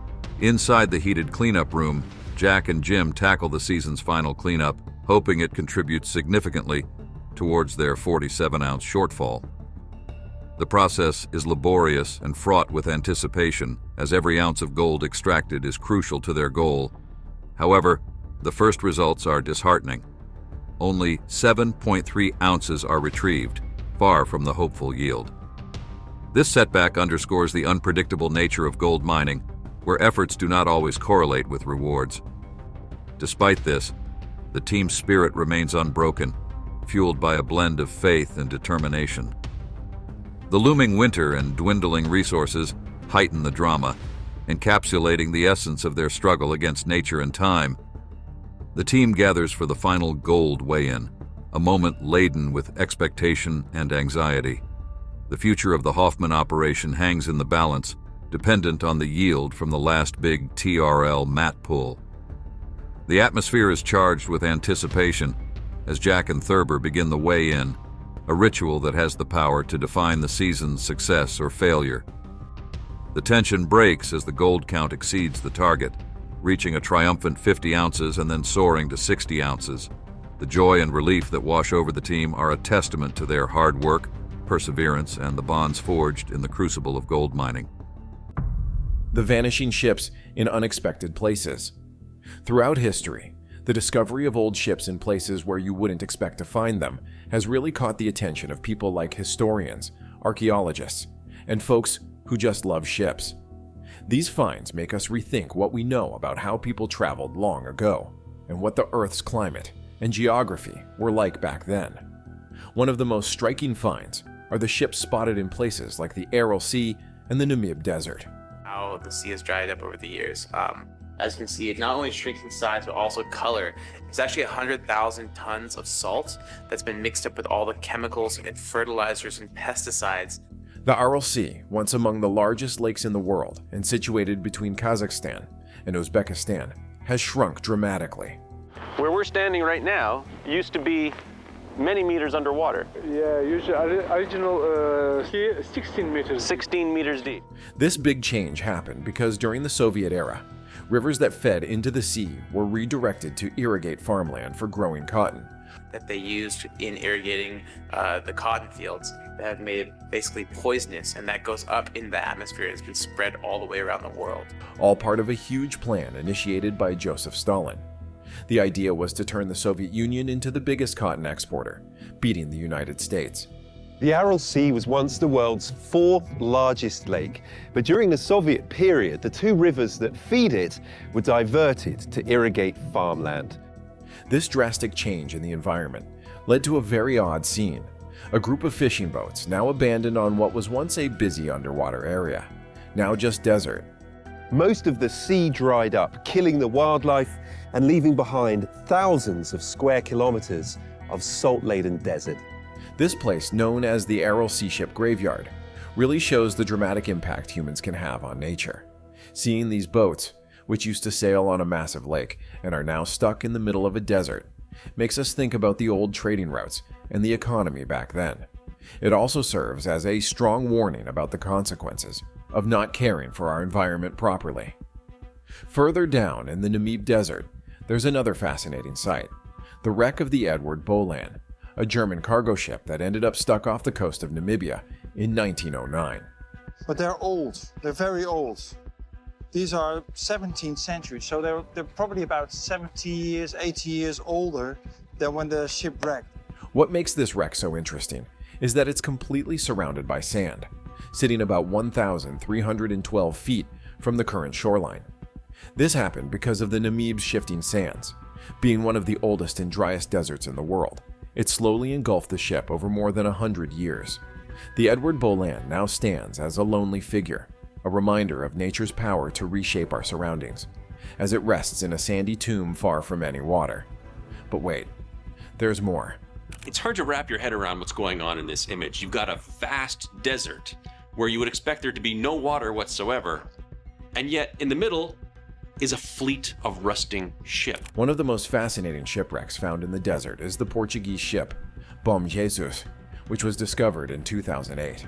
Inside the heated cleanup room, Jack and Jim tackle the season's final cleanup, hoping it contributes significantly towards their 47-ounce shortfall. The process is laborious and fraught with anticipation, as every ounce of gold extracted is crucial to their goal. However, the first results are disheartening. Only 7.3 ounces are retrieved, far from the hopeful yield. This setback underscores the unpredictable nature of gold mining, where efforts do not always correlate with rewards. Despite this, the team's spirit remains unbroken, fueled by a blend of faith and determination. The looming winter and dwindling resources heighten the drama, encapsulating the essence of their struggle against nature and time. The team gathers for the final gold weigh-in, a moment laden with expectation and anxiety. The future of the Hoffman operation hangs in the balance, dependent on the yield from the last big TRL mat pull. The atmosphere is charged with anticipation as Jack and Thurber begin the weigh-in, a ritual that has the power to define the season's success or failure. The tension breaks as the gold count exceeds the target, reaching a triumphant 50 ounces and then soaring to 60 ounces. The joy and relief that wash over the team are a testament to their hard work, perseverance, and the bonds forged in the crucible of gold mining. The vanishing ships in unexpected places. Throughout history, the discovery of old ships in places where you wouldn't expect to find them has really caught the attention of people like historians, archaeologists, and folks who just love ships. These finds make us rethink what we know about how people traveled long ago, and what the Earth's climate and geography were like back then. One of the most striking finds are the ships spotted in places like the Aral Sea and the Namib Desert. How the sea has dried up over the years. As you can see, it not only shrinks in size, but also color. It's actually 100,000 tons of salt that's been mixed up with all the chemicals and fertilizers and pesticides. The Aral Sea, once among the largest lakes in the world and situated between Kazakhstan and Uzbekistan, has shrunk dramatically. Where we're standing right now used to be many meters underwater. Yeah, usually original here 16 meters. 16 meters deep. This big change happened because during the Soviet era, rivers that fed into the sea were redirected to irrigate farmland for growing cotton. That they used in irrigating the cotton fields that have made it basically poisonous, and that goes up in the atmosphere and has been spread all the way around the world. All part of a huge plan initiated by Joseph Stalin. The idea was to turn the Soviet Union into the biggest cotton exporter, beating the United States. The Aral Sea was once the world's fourth largest lake, but during the Soviet period, the two rivers that feed it were diverted to irrigate farmland. This drastic change in the environment led to a very odd scene. A group of fishing boats, now abandoned on what was once a busy underwater area, now just desert. Most of the sea dried up, killing the wildlife and leaving behind thousands of square kilometers of salt-laden desert. This place, known as the Aral Sea Ship Graveyard, really shows the dramatic impact humans can have on nature. Seeing these boats, which used to sail on a massive lake and are now stuck in the middle of a desert, makes us think about the old trading routes and the economy back then. It also serves as a strong warning about the consequences of not caring for our environment properly. Further down in the Namib Desert, there's another fascinating sight, the wreck of the Edward Boland, a German cargo ship that ended up stuck off the coast of Namibia in 1909. But they're old, they're very old. These are 17th century, so they're probably about 70 years, 80 years older than when the ship wrecked. What makes this wreck so interesting is that it's completely surrounded by sand, sitting about 1,312 feet from the current shoreline. This happened because of the Namib's shifting sands. Being one of the oldest and driest deserts in the world, it slowly engulfed the ship over more than 100 years. The Edward Boland now stands as a lonely figure, a reminder of nature's power to reshape our surroundings, as it rests in a sandy tomb far from any water. But wait, there's more. It's hard to wrap your head around what's going on in this image. You've got a vast desert where you would expect there to be no water whatsoever, and yet in the middle is a fleet of rusting ships. One of the most fascinating shipwrecks found in the desert is the Portuguese ship Bom Jesus, which was discovered in 2008.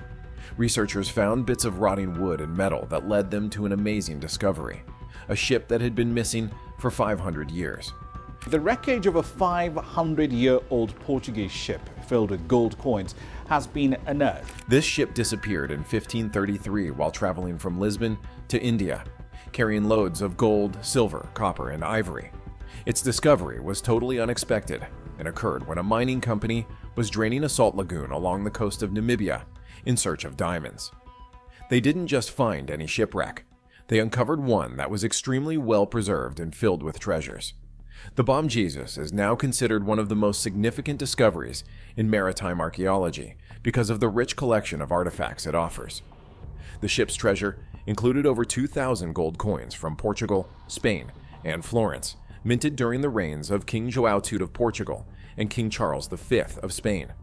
Researchers found bits of rotting wood and metal that led them to an amazing discovery, a ship that had been missing for 500 years. The wreckage of a 500-year-old Portuguese ship filled with gold coins has been unearthed. This ship disappeared in 1533 while traveling from Lisbon to India, carrying loads of gold, silver, copper, and ivory. Its discovery was totally unexpected and occurred when a mining company was draining a salt lagoon along the coast of Namibia in search of diamonds. They didn't just find any shipwreck. They uncovered one that was extremely well preserved and filled with treasures. The Bom Jesus is now considered one of the most significant discoveries in maritime archaeology because of the rich collection of artifacts it offers. The ship's treasure included over 2,000 gold coins from Portugal, Spain, and Florence, minted during the reigns of King João II of Portugal and King Charles V of Spain.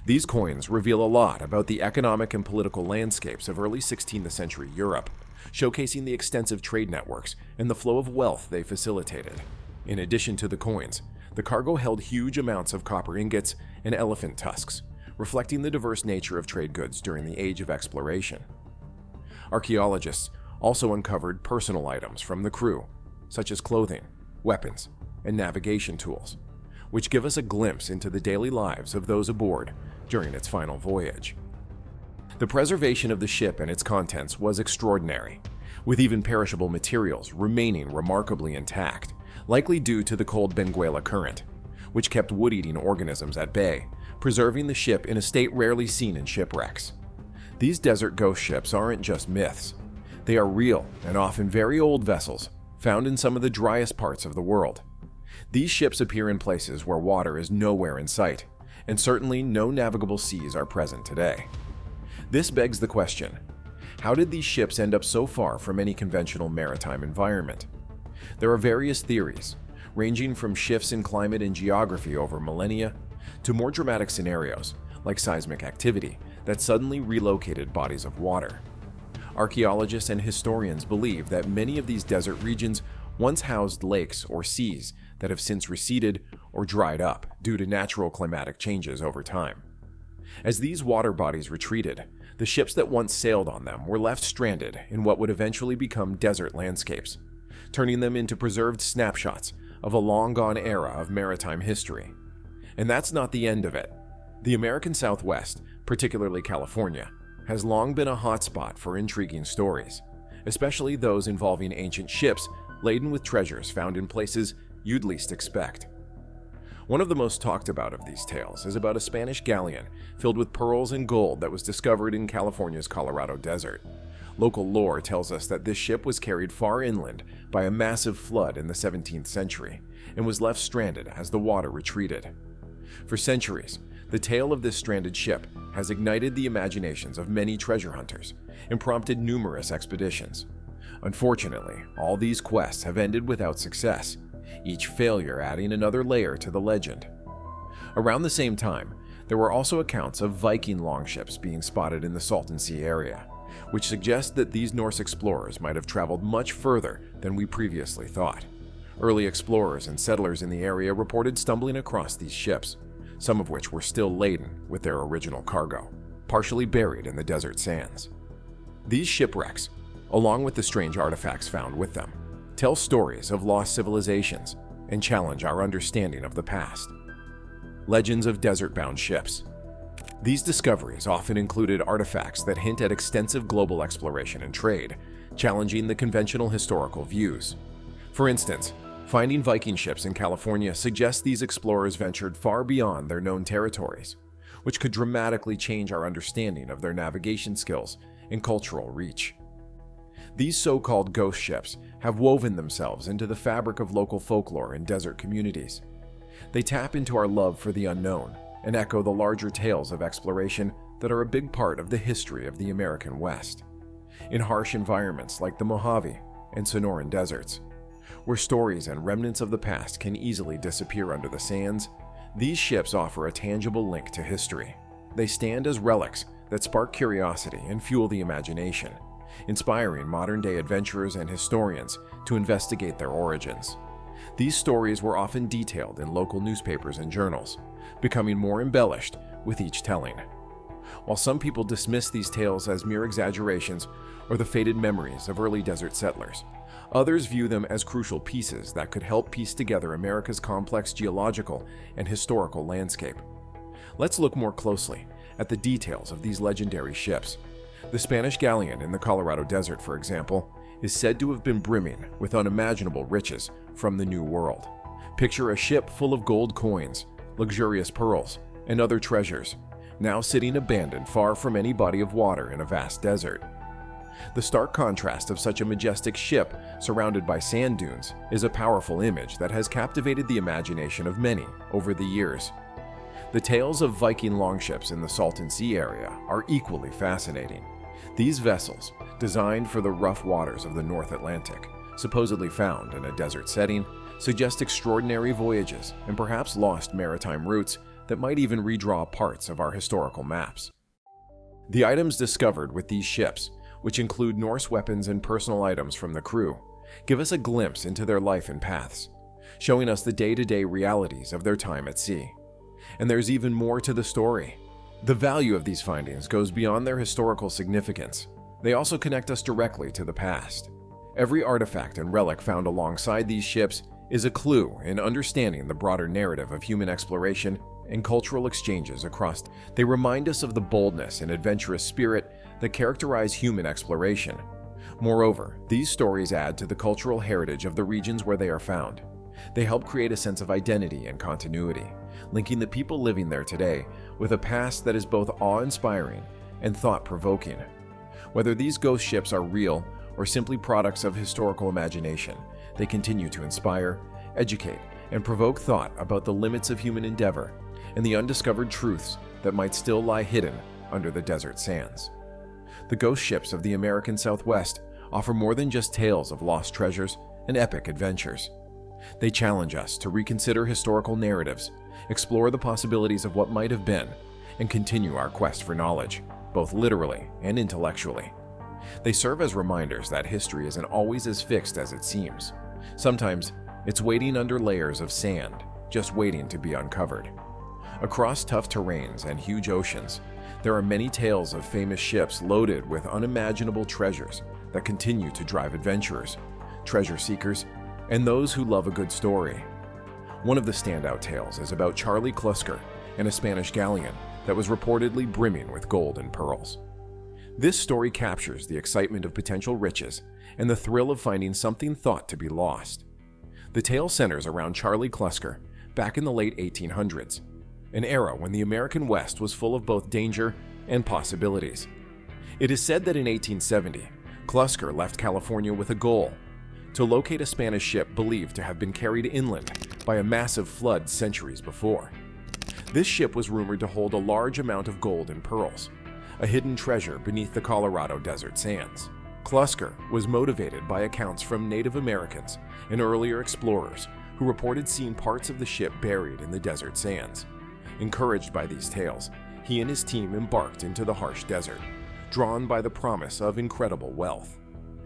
These coins reveal a lot about the economic and political landscapes of early 16th century Europe, showcasing the extensive trade networks and the flow of wealth they facilitated. In addition to the coins, the cargo held huge amounts of copper ingots and elephant tusks, reflecting the diverse nature of trade goods during the age of exploration. Archaeologists also uncovered personal items from the crew, such as clothing, weapons, and navigation tools, which give us a glimpse into the daily lives of those aboard during its final voyage. The preservation of the ship and its contents was extraordinary, with even perishable materials remaining remarkably intact, likely due to the cold Benguela current, which kept wood-eating organisms at bay, preserving the ship in a state rarely seen in shipwrecks. These desert ghost ships aren't just myths. They are real and often very old vessels, found in some of the driest parts of the world. These ships appear in places where water is nowhere in sight, and certainly no navigable seas are present today. This begs the question, how did these ships end up so far from any conventional maritime environment? There are various theories, ranging from shifts in climate and geography over millennia to more dramatic scenarios, like seismic activity, that suddenly relocated bodies of water. Archaeologists and historians believe that many of these desert regions once housed lakes or seas that have since receded or dried up due to natural climatic changes over time. As these water bodies retreated, the ships that once sailed on them were left stranded in what would eventually become desert landscapes, turning them into preserved snapshots of a long-gone era of maritime history. And that's not the end of it. The American Southwest, particularly California, has long been a hotspot for intriguing stories, especially those involving ancient ships laden with treasures found in places you'd least expect. One of the most talked about of these tales is about a Spanish galleon filled with pearls and gold that was discovered in California's Colorado desert. Local lore tells us that this ship was carried far inland by a massive flood in the 17th century and was left stranded as the water retreated. For centuries, the tale of this stranded ship has ignited the imaginations of many treasure hunters and prompted numerous expeditions. Unfortunately, all these quests have ended without success, each failure adding another layer to the legend. Around the same time, there were also accounts of Viking longships being spotted in the Salton Sea area, which suggests that these Norse explorers might have traveled much further than we previously thought. Early explorers and settlers in the area reported stumbling across these ships, some of which were still laden with their original cargo, partially buried in the desert sands. These shipwrecks, along with the strange artifacts found with them, tell stories of lost civilizations and challenge our understanding of the past. Legends of desert-bound ships. These discoveries often included artifacts that hint at extensive global exploration and trade, challenging the conventional historical views. For instance, finding Viking ships in California suggests these explorers ventured far beyond their known territories, which could dramatically change our understanding of their navigation skills and cultural reach. These so-called ghost ships have woven themselves into the fabric of local folklore and desert communities. They tap into our love for the unknown and echo the larger tales of exploration that are a big part of the history of the American West. In harsh environments like the Mojave and Sonoran deserts, where stories and remnants of the past can easily disappear under the sands, these ships offer a tangible link to history. They stand as relics that spark curiosity and fuel the imagination, inspiring modern-day adventurers and historians to investigate their origins. These stories were often detailed in local newspapers and journals, becoming more embellished with each telling. While some people dismiss these tales as mere exaggerations or the faded memories of early desert settlers, others view them as crucial pieces that could help piece together America's complex geological and historical landscape. Let's look more closely at the details of these legendary ships. The Spanish galleon in the Colorado desert, for example, is said to have been brimming with unimaginable riches from the New World. Picture a ship full of gold coins, luxurious pearls, and other treasures, now sitting abandoned far from any body of water in a vast desert. The stark contrast of such a majestic ship surrounded by sand dunes is a powerful image that has captivated the imagination of many over the years. The tales of Viking longships in the Salton Sea area are equally fascinating. These vessels, designed for the rough waters of the North Atlantic, supposedly found in a desert setting, suggest extraordinary voyages and perhaps lost maritime routes that might even redraw parts of our historical maps. The items discovered with these ships, which include Norse weapons and personal items from the crew, give us a glimpse into their life and paths, showing us the day-to-day realities of their time at sea. And there's even more to the story. The value of these findings goes beyond their historical significance. They also connect us directly to the past. Every artifact and relic found alongside these ships is a clue in understanding the broader narrative of human exploration and cultural exchanges across. They remind us of the boldness and adventurous spirit that characterize human exploration. Moreover, these stories add to the cultural heritage of the regions where they are found. They help create a sense of identity and continuity, linking the people living there today with a past that is both awe-inspiring and thought-provoking. Whether these ghost ships are real or simply products of historical imagination, they continue to inspire, educate, and provoke thought about the limits of human endeavor and the undiscovered truths that might still lie hidden under the desert sands. The ghost ships of the American Southwest offer more than just tales of lost treasures and epic adventures. They challenge us to reconsider historical narratives, explore the possibilities of what might have been, and continue our quest for knowledge, both literally and intellectually. They serve as reminders that history isn't always as fixed as it seems. Sometimes it's waiting under layers of sand, just waiting to be uncovered. Across tough terrains and huge oceans, there are many tales of famous ships loaded with unimaginable treasures that continue to drive adventurers, treasure seekers, and those who love a good story. One of the standout tales is about Charlie Klusker and a Spanish galleon that was reportedly brimming with gold and pearls. This story captures the excitement of potential riches and the thrill of finding something thought to be lost. The tale centers around Charlie Klusker, back in the late 1800s, an era when the American West was full of both danger and possibilities. It is said that in 1870, Klusker left California with a goal: to locate a Spanish ship believed to have been carried inland by a massive flood centuries before. This ship was rumored to hold a large amount of gold and pearls, a hidden treasure beneath the Colorado desert sands. Klusker was motivated by accounts from Native Americans and earlier explorers who reported seeing parts of the ship buried in the desert sands. Encouraged by these tales, he and his team embarked into the harsh desert, drawn by the promise of incredible wealth.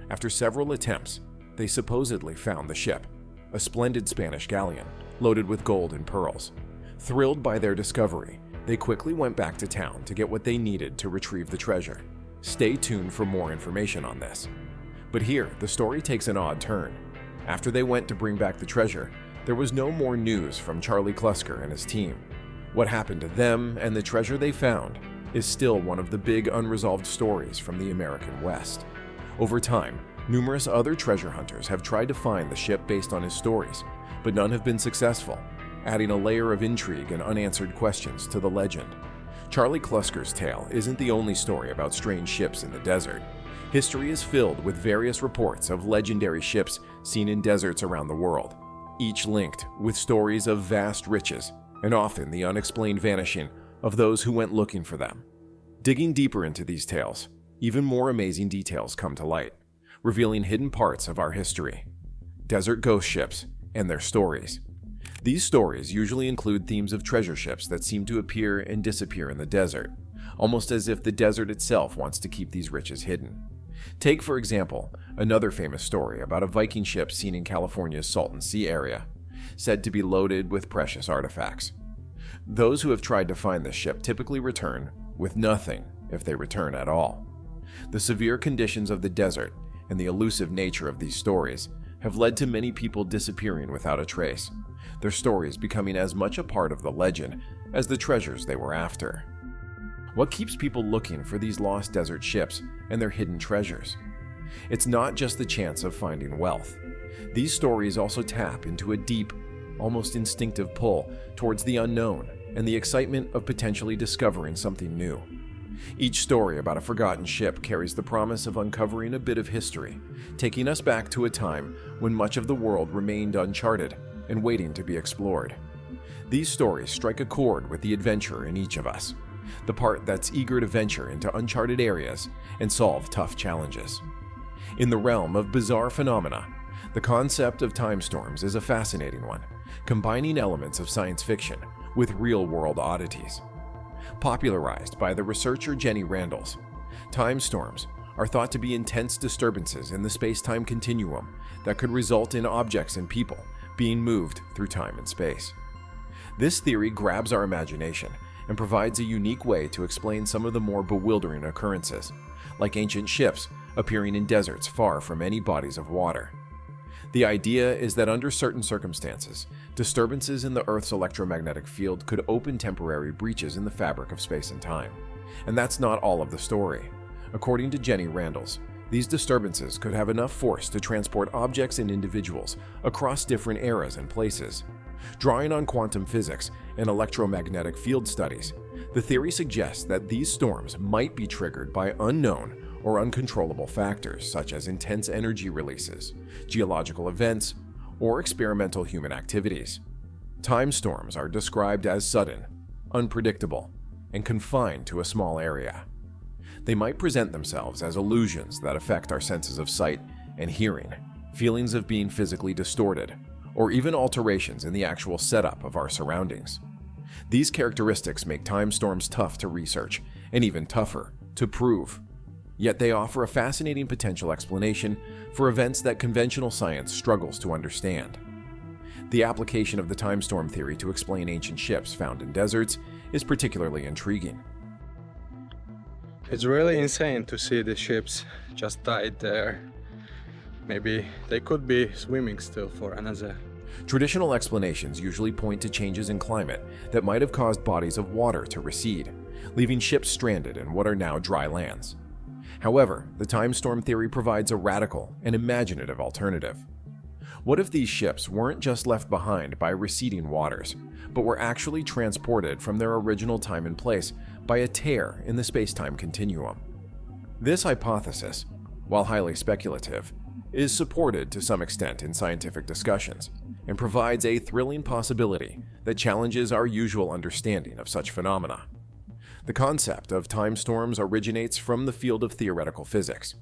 After several attempts, they supposedly found the ship, a splendid Spanish galleon loaded with gold and pearls. Thrilled by their discovery, they quickly went back to town to get what they needed to retrieve the treasure. Stay tuned for more information on this. But here, the story takes an odd turn. After they went to bring back the treasure, there was no more news from Charlie Klusker and his team. What happened to them and the treasure they found is still one of the big unresolved stories from the American West. Over time, numerous other treasure hunters have tried to find the ship based on his stories, but none have been successful, adding a layer of intrigue and unanswered questions to the legend. Charlie Klusker's tale isn't the only story about strange ships in the desert. History is filled with various reports of legendary ships seen in deserts around the world, each linked with stories of vast riches and often the unexplained vanishing of those who went looking for them. Digging deeper into these tales, even more amazing details come to light, revealing hidden parts of our history. Desert ghost ships and their stories. These stories usually include themes of treasure ships that seem to appear and disappear in the desert, almost as if the desert itself wants to keep these riches hidden. Take, for example, another famous story about a Viking ship seen in California's Salton Sea area, said to be loaded with precious artifacts. Those who have tried to find this ship typically return with nothing if they return at all. The severe conditions of the desert and the elusive nature of these stories have led to many people disappearing without a trace, their stories becoming as much a part of the legend as the treasures they were after. What keeps people looking for these lost desert ships and their hidden treasures? It's not just the chance of finding wealth. These stories also tap into a deep, almost instinctive pull towards the unknown and the excitement of potentially discovering something new. Each story about a forgotten ship carries the promise of uncovering a bit of history, taking us back to a time when much of the world remained uncharted and waiting to be explored. These stories strike a chord with the adventurer in each of us, the part that's eager to venture into uncharted areas and solve tough challenges. In the realm of bizarre phenomena, the concept of time storms is a fascinating one, combining elements of science fiction with real-world oddities. Popularized by the researcher Jenny Randles, time storms are thought to be intense disturbances in the space-time continuum that could result in objects and people being moved through time and space. This theory grabs our imagination and provides a unique way to explain some of the more bewildering occurrences, like ancient ships appearing in deserts far from any bodies of water. The idea is that under certain circumstances, disturbances in the Earth's electromagnetic field could open temporary breaches in the fabric of space and time. And that's not all of the story. According to Jenny Randles, these disturbances could have enough force to transport objects and individuals across different eras and places. Drawing on quantum physics and electromagnetic field studies, the theory suggests that these storms might be triggered by unknown or uncontrollable factors such as intense energy releases, geological events, or experimental human activities. Time storms are described as sudden, unpredictable, and confined to a small area. They might present themselves as illusions that affect our senses of sight and hearing, feelings of being physically distorted, or even alterations in the actual setup of our surroundings. These characteristics make time storms tough to research and even tougher to prove. Yet they offer a fascinating potential explanation for events that conventional science struggles to understand. The application of the time storm theory to explain ancient ships found in deserts is particularly intriguing. It's really insane to see the ships just died there. Maybe they could be swimming still for another. Traditional explanations usually point to changes in climate that might have caused bodies of water to recede, leaving ships stranded in what are now dry lands. However, the time storm theory provides a radical and imaginative alternative. What if these ships weren't just left behind by receding waters, but were actually transported from their original time and place by a tear in the space-time continuum? This hypothesis, while highly speculative, is supported to some extent in scientific discussions and provides a thrilling possibility that challenges our usual understanding of such phenomena. The concept of time storms originates from the field of theoretical physics,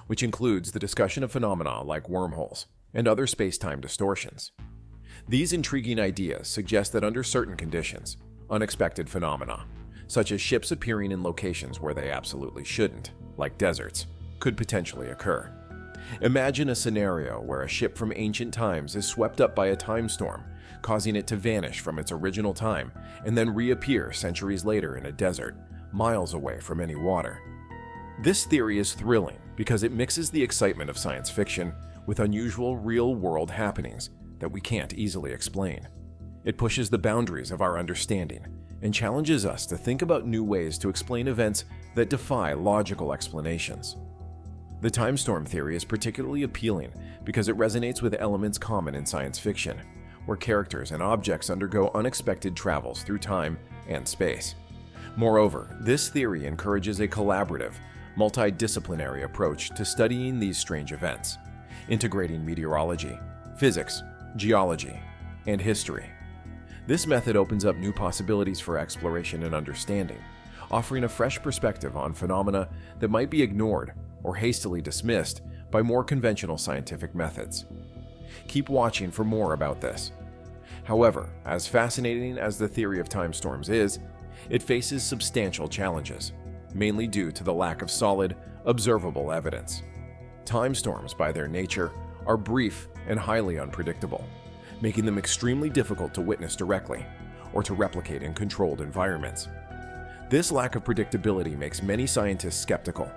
which includes the discussion of phenomena like wormholes and other space-time distortions. These intriguing ideas suggest that under certain conditions, unexpected phenomena, such as ships appearing in locations where they absolutely shouldn't, like deserts, could potentially occur. Imagine a scenario where a ship from ancient times is swept up by a time storm, causing it to vanish from its original time and then reappear centuries later in a desert, miles away from any water. This theory is thrilling because it mixes the excitement of science fiction with unusual real-world happenings that we can't easily explain. It pushes the boundaries of our understanding and challenges us to think about new ways to explain events that defy logical explanations. The time storm theory is particularly appealing because it resonates with elements common in science fiction, where characters and objects undergo unexpected travels through time and space. Moreover, this theory encourages a collaborative, multidisciplinary approach to studying these strange events, integrating meteorology, physics, geology, and history. This method opens up new possibilities for exploration and understanding, offering a fresh perspective on phenomena that might be ignored or hastily dismissed by more conventional scientific methods. Keep watching for more about this. However, as fascinating as the theory of time storms is, it faces substantial challenges, mainly due to the lack of solid, observable evidence. Time storms, by their nature, are brief and highly unpredictable, making them extremely difficult to witness directly or to replicate in controlled environments. This lack of predictability makes many scientists skeptical,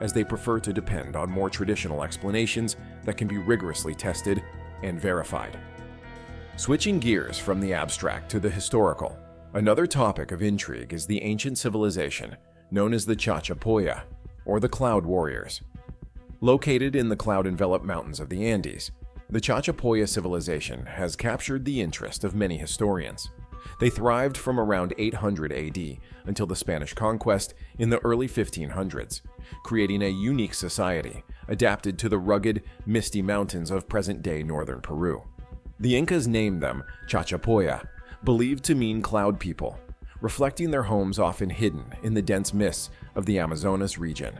as they prefer to depend on more traditional explanations that can be rigorously tested and verified. Switching gears from the abstract to the historical, another topic of intrigue is the ancient civilization known as the Chachapoya, or the Cloud Warriors. Located in the cloud-enveloped mountains of the Andes, the Chachapoya civilization has captured the interest of many historians. They thrived from around 800 AD until the Spanish conquest in the early 1500s, creating a unique society adapted to the rugged, misty mountains of present-day northern Peru. The Incas named them Chachapoya, believed to mean cloud people, reflecting their homes often hidden in the dense mists of the Amazonas region.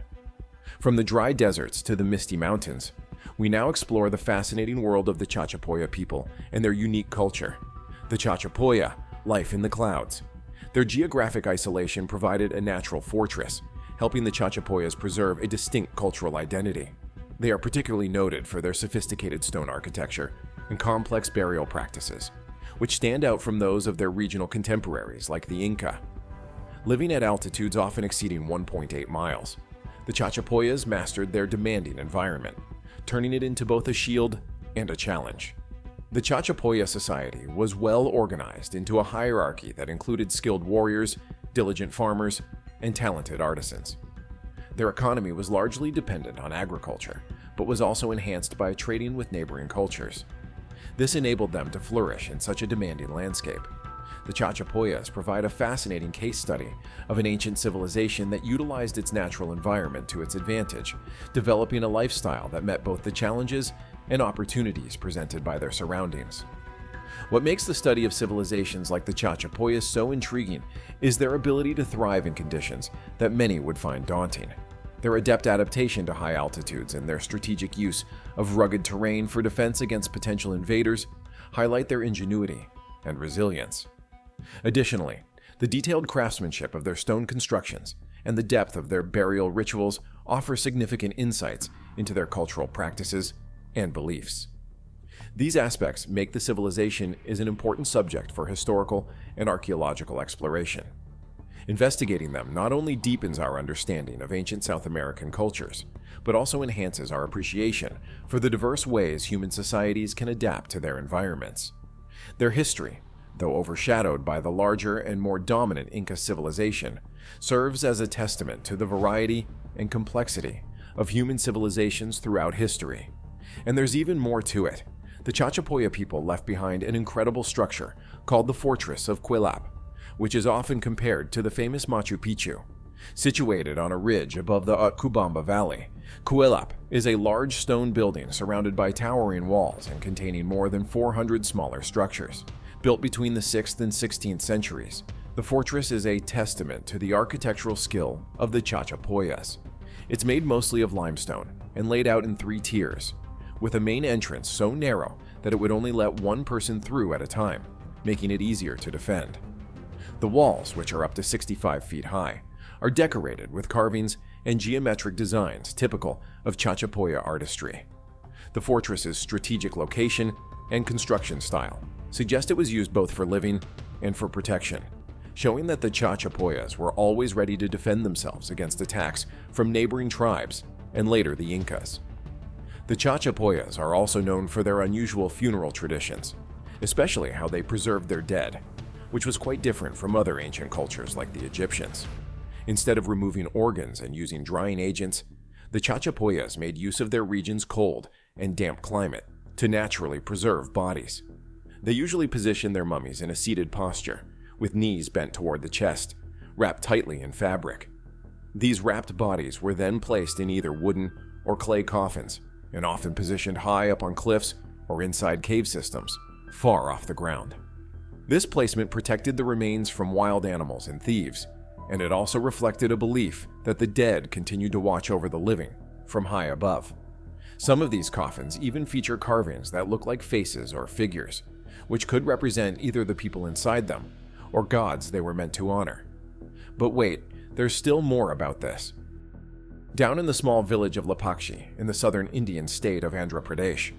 From the dry deserts to the misty mountains, we now explore the fascinating world of the Chachapoya people and their unique culture. The Chachapoya, life in the clouds. Their geographic isolation provided a natural fortress, helping the Chachapoyas preserve a distinct cultural identity. They are particularly noted for their sophisticated stone architecture and complex burial practices, which stand out from those of their regional contemporaries like the Inca. Living at altitudes often exceeding 1.8 miles, the Chachapoyas mastered their demanding environment, turning it into both a shield and a challenge. The Chachapoya society was well organized into a hierarchy that included skilled warriors, diligent farmers, and talented artisans. Their economy was largely dependent on agriculture, but was also enhanced by trading with neighboring cultures. This enabled them to flourish in such a demanding landscape. The Chachapoyas provide a fascinating case study of an ancient civilization that utilized its natural environment to its advantage, developing a lifestyle that met both the challenges and opportunities presented by their surroundings. What makes the study of civilizations like the Chachapoyas so intriguing is their ability to thrive in conditions that many would find daunting. Their adept adaptation to high altitudes and their strategic use of rugged terrain for defense against potential invaders highlight their ingenuity and resilience. Additionally, the detailed craftsmanship of their stone constructions and the depth of their burial rituals offer significant insights into their cultural practices and beliefs. These aspects make the civilization is an important subject for historical and archaeological exploration. Investigating them not only deepens our understanding of ancient South American cultures, but also enhances our appreciation for the diverse ways human societies can adapt to their environments. Their history, though overshadowed by the larger and more dominant Inca civilization, serves as a testament to the variety and complexity of human civilizations throughout history. And there's even more to it. The Chachapoya people left behind an incredible structure called the Fortress of Quilap, which is often compared to the famous Machu Picchu. Situated on a ridge above the Utcubamba Valley, Quilap is a large stone building surrounded by towering walls and containing more than 400 smaller structures. Built between the 6th and 16th centuries, the fortress is a testament to the architectural skill of the Chachapoyas. It's made mostly of limestone and laid out in 3 tiers, with a main entrance so narrow that it would only let one person through at a time, making it easier to defend. The walls, which are up to 65 feet high, are decorated with carvings and geometric designs typical of Chachapoya artistry. The fortress's strategic location and construction style suggest it was used both for living and for protection, showing that the Chachapoyas were always ready to defend themselves against attacks from neighboring tribes and later the Incas. The Chachapoyas are also known for their unusual funeral traditions, especially how they preserved their dead, which was quite different from other ancient cultures like the Egyptians. Instead of removing organs and using drying agents, the Chachapoyas made use of their region's cold and damp climate to naturally preserve bodies. They usually positioned their mummies in a seated posture, with knees bent toward the chest, wrapped tightly in fabric. These wrapped bodies were then placed in either wooden or clay coffins, and often positioned high up on cliffs or inside cave systems, far off the ground. This placement protected the remains from wild animals and thieves, and it also reflected a belief that the dead continued to watch over the living from high above. Some of these coffins even feature carvings that look like faces or figures, which could represent either the people inside them or gods they were meant to honor. But wait, there's still more about this. Down in the small village of Lapakshi in the southern Indian state of Andhra Pradesh,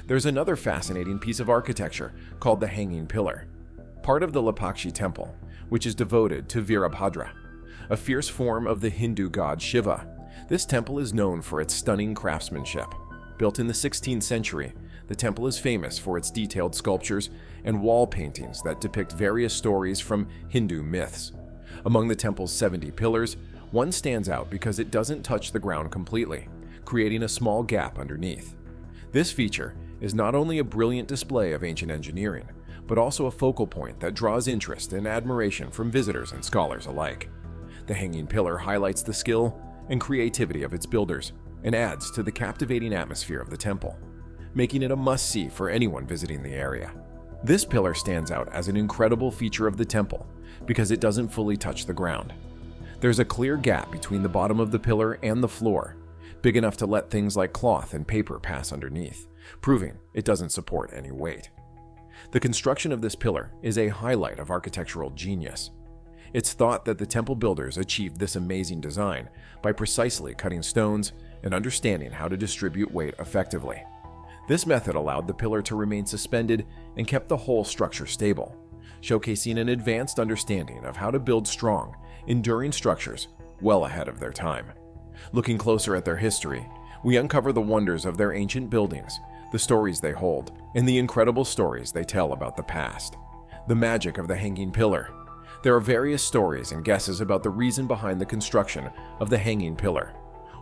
there's another fascinating piece of architecture called the Hanging Pillar, part of the Lapakshi temple, which is devoted to Virabhadra, a fierce form of the Hindu god Shiva. This temple is known for its stunning craftsmanship. Built in the 16th century, the temple is famous for its detailed sculptures and wall paintings that depict various stories from Hindu myths. Among the temple's 70 pillars, one stands out because it doesn't touch the ground completely, creating a small gap underneath. This feature is not only a brilliant display of ancient engineering, but also a focal point that draws interest and admiration from visitors and scholars alike. The Hanging Pillar highlights the skill and creativity of its builders and adds to the captivating atmosphere of the temple, making it a must-see for anyone visiting the area. This pillar stands out as an incredible feature of the temple because it doesn't fully touch the ground. There's a clear gap between the bottom of the pillar and the floor, big enough to let things like cloth and paper pass underneath, proving it doesn't support any weight. The construction of this pillar is a highlight of architectural genius. It's thought that the temple builders achieved this amazing design by precisely cutting stones and understanding how to distribute weight effectively. This method allowed the pillar to remain suspended and kept the whole structure stable, showcasing an advanced understanding of how to build strong, enduring structures well ahead of their time. Looking closer at their history, we uncover the wonders of their ancient buildings, the stories they hold, and the incredible stories they tell about the past. The magic of the Hanging Pillar. There are various stories and guesses about the reason behind the construction of the Hanging Pillar.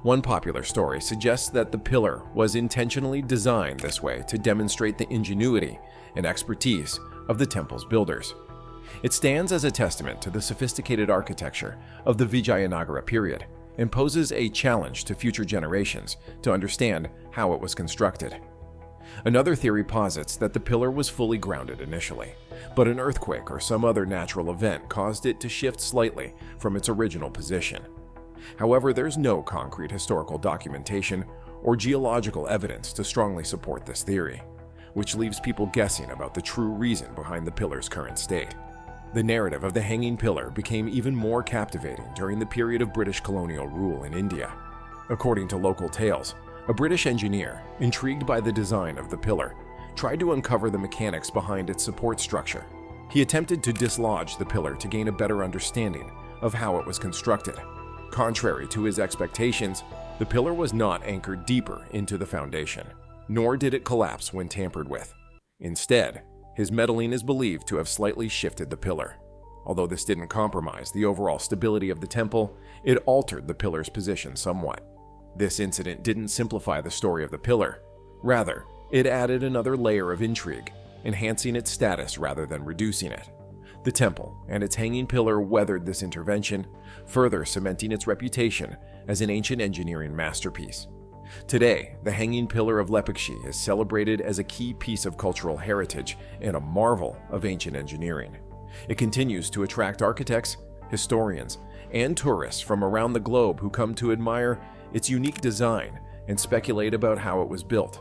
One popular story suggests that the pillar was intentionally designed this way to demonstrate the ingenuity and expertise of the temple's builders. It stands as a testament to the sophisticated architecture of the Vijayanagara period and poses a challenge to future generations to understand how it was constructed. Another theory posits that the pillar was fully grounded initially, but an earthquake or some other natural event caused it to shift slightly from its original position. However, there's no concrete historical documentation or geological evidence to strongly support this theory, which leaves people guessing about the true reason behind the pillar's current state. The narrative of the Hanging Pillar became even more captivating during the period of British colonial rule in India. According to local tales, a British engineer, intrigued by the design of the pillar, tried to uncover the mechanics behind its support structure. He attempted to dislodge the pillar to gain a better understanding of how it was constructed. Contrary to his expectations, the pillar was not anchored deeper into the foundation, nor did it collapse when tampered with. Instead, his meddling is believed to have slightly shifted the pillar. Although this didn't compromise the overall stability of the temple, it altered the pillar's position somewhat. This incident didn't simplify the story of the pillar. Rather, It added another layer of intrigue, enhancing its status rather than reducing it. The temple and its hanging pillar weathered this intervention, further cementing its reputation as an ancient engineering masterpiece. Today, the hanging pillar of Lepekshi is celebrated as a key piece of cultural heritage and a marvel of ancient engineering. It continues to attract architects, historians, and tourists from around the globe who come to admire its unique design and speculate about how it was built.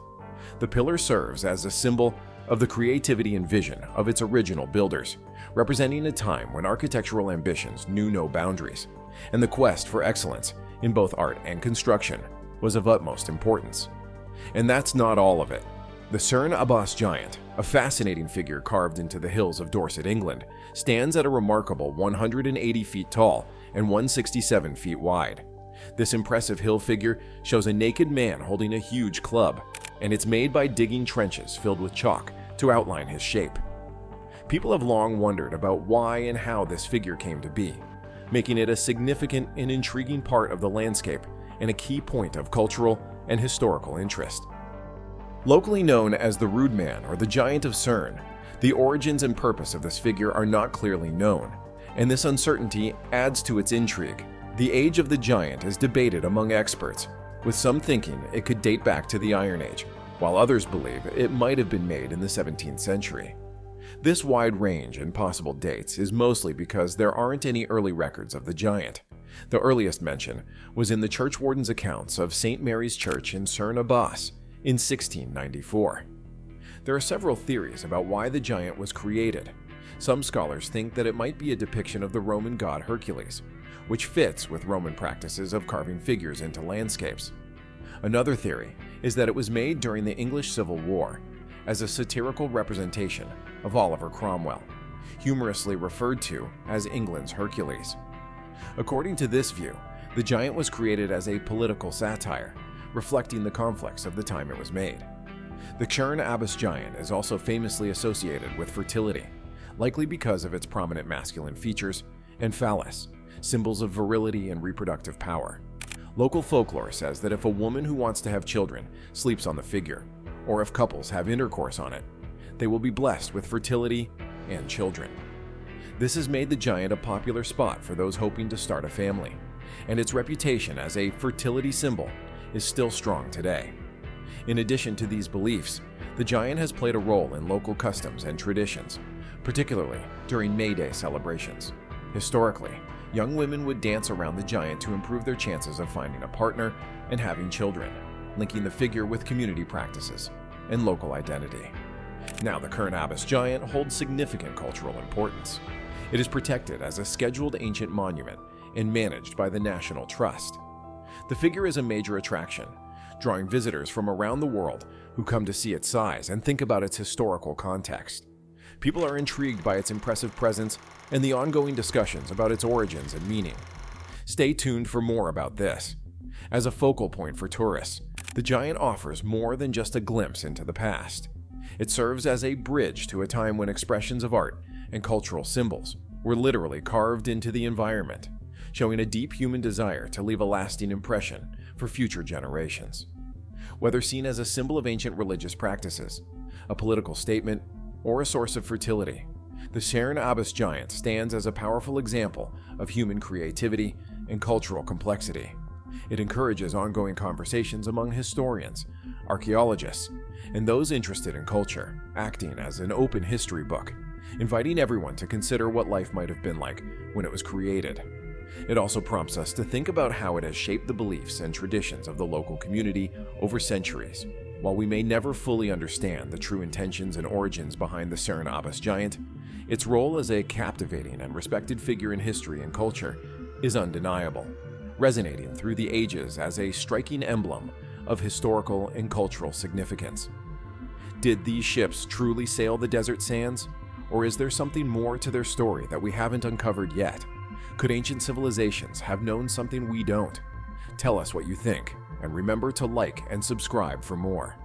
The pillar serves as a symbol of the creativity and vision of its original builders, representing a time when architectural ambitions knew no boundaries, and the quest for excellence in both art and construction was of utmost importance. And that's not all of it. The Cerne Abbas giant, a fascinating figure carved into the hills of Dorset, England, stands at a remarkable 180 feet tall and 167 feet wide. This impressive hill figure shows a naked man holding a huge club, and it's made by digging trenches filled with chalk to outline his shape. People have long wondered about why and how this figure came to be, making it a significant and intriguing part of the landscape and a key point of cultural and historical interest. Locally known as the Rude Man or the Giant of Cerne, the origins and purpose of this figure are not clearly known, and this uncertainty adds to its intrigue. The age of the giant is debated among experts, with some thinking it could date back to the Iron Age, while others believe it might have been made in the 17th century. This wide range in possible dates is mostly because there aren't any early records of the giant. The earliest mention was in the churchwarden's accounts of St. Mary's Church in Cerne Abbas in 1694. There are several theories about why the giant was created. Some scholars think that it might be a depiction of the Roman god Hercules, which fits with Roman practices of carving figures into landscapes. Another theory is that it was made during the English Civil War as a satirical representation of Oliver Cromwell, humorously referred to as England's Hercules. According to this view, the giant was created as a political satire, reflecting the conflicts of the time it was made. The Cerne Abbas giant is also famously associated with fertility, likely because of its prominent masculine features, and phallus, symbols of virility and reproductive power. Local folklore says that if a woman who wants to have children sleeps on the figure, or if couples have intercourse on it, they will be blessed with fertility and children. This has made the giant a popular spot for those hoping to start a family, and its reputation as a fertility symbol is still strong today. In addition to these beliefs, the giant has played a role in local customs and traditions, particularly during May Day celebrations. Historically, young women would dance around the giant to improve their chances of finding a partner and having children, linking the figure with community practices and local identity. Now, the Cerne Abbas giant holds significant cultural importance. It is protected as a scheduled ancient monument and managed by the National Trust. The figure is a major attraction, drawing visitors from around the world who come to see its size and think about its historical context. People are intrigued by its impressive presence and the ongoing discussions about its origins and meaning. Stay tuned for more about this. As a focal point for tourists, the giant offers more than just a glimpse into the past. It serves as a bridge to a time when expressions of art and cultural symbols were literally carved into the environment, showing a deep human desire to leave a lasting impression for future generations. Whether seen as a symbol of ancient religious practices, a political statement, or a source of fertility, the Cerne Abbas giant stands as a powerful example of human creativity and cultural complexity. It encourages ongoing conversations among historians, archaeologists, and those interested in culture, acting as an open history book, inviting everyone to consider what life might have been like when it was created. It also prompts us to think about how it has shaped the beliefs and traditions of the local community over centuries. While we may never fully understand the true intentions and origins behind the Cerne Abbas giant, its role as a captivating and respected figure in history and culture is undeniable, resonating through the ages as a striking emblem of historical and cultural significance. Did these ships truly sail the desert sands? Or is there something more to their story that we haven't uncovered yet? Could ancient civilizations have known something we don't? Tell us what you think, and remember to like and subscribe for more.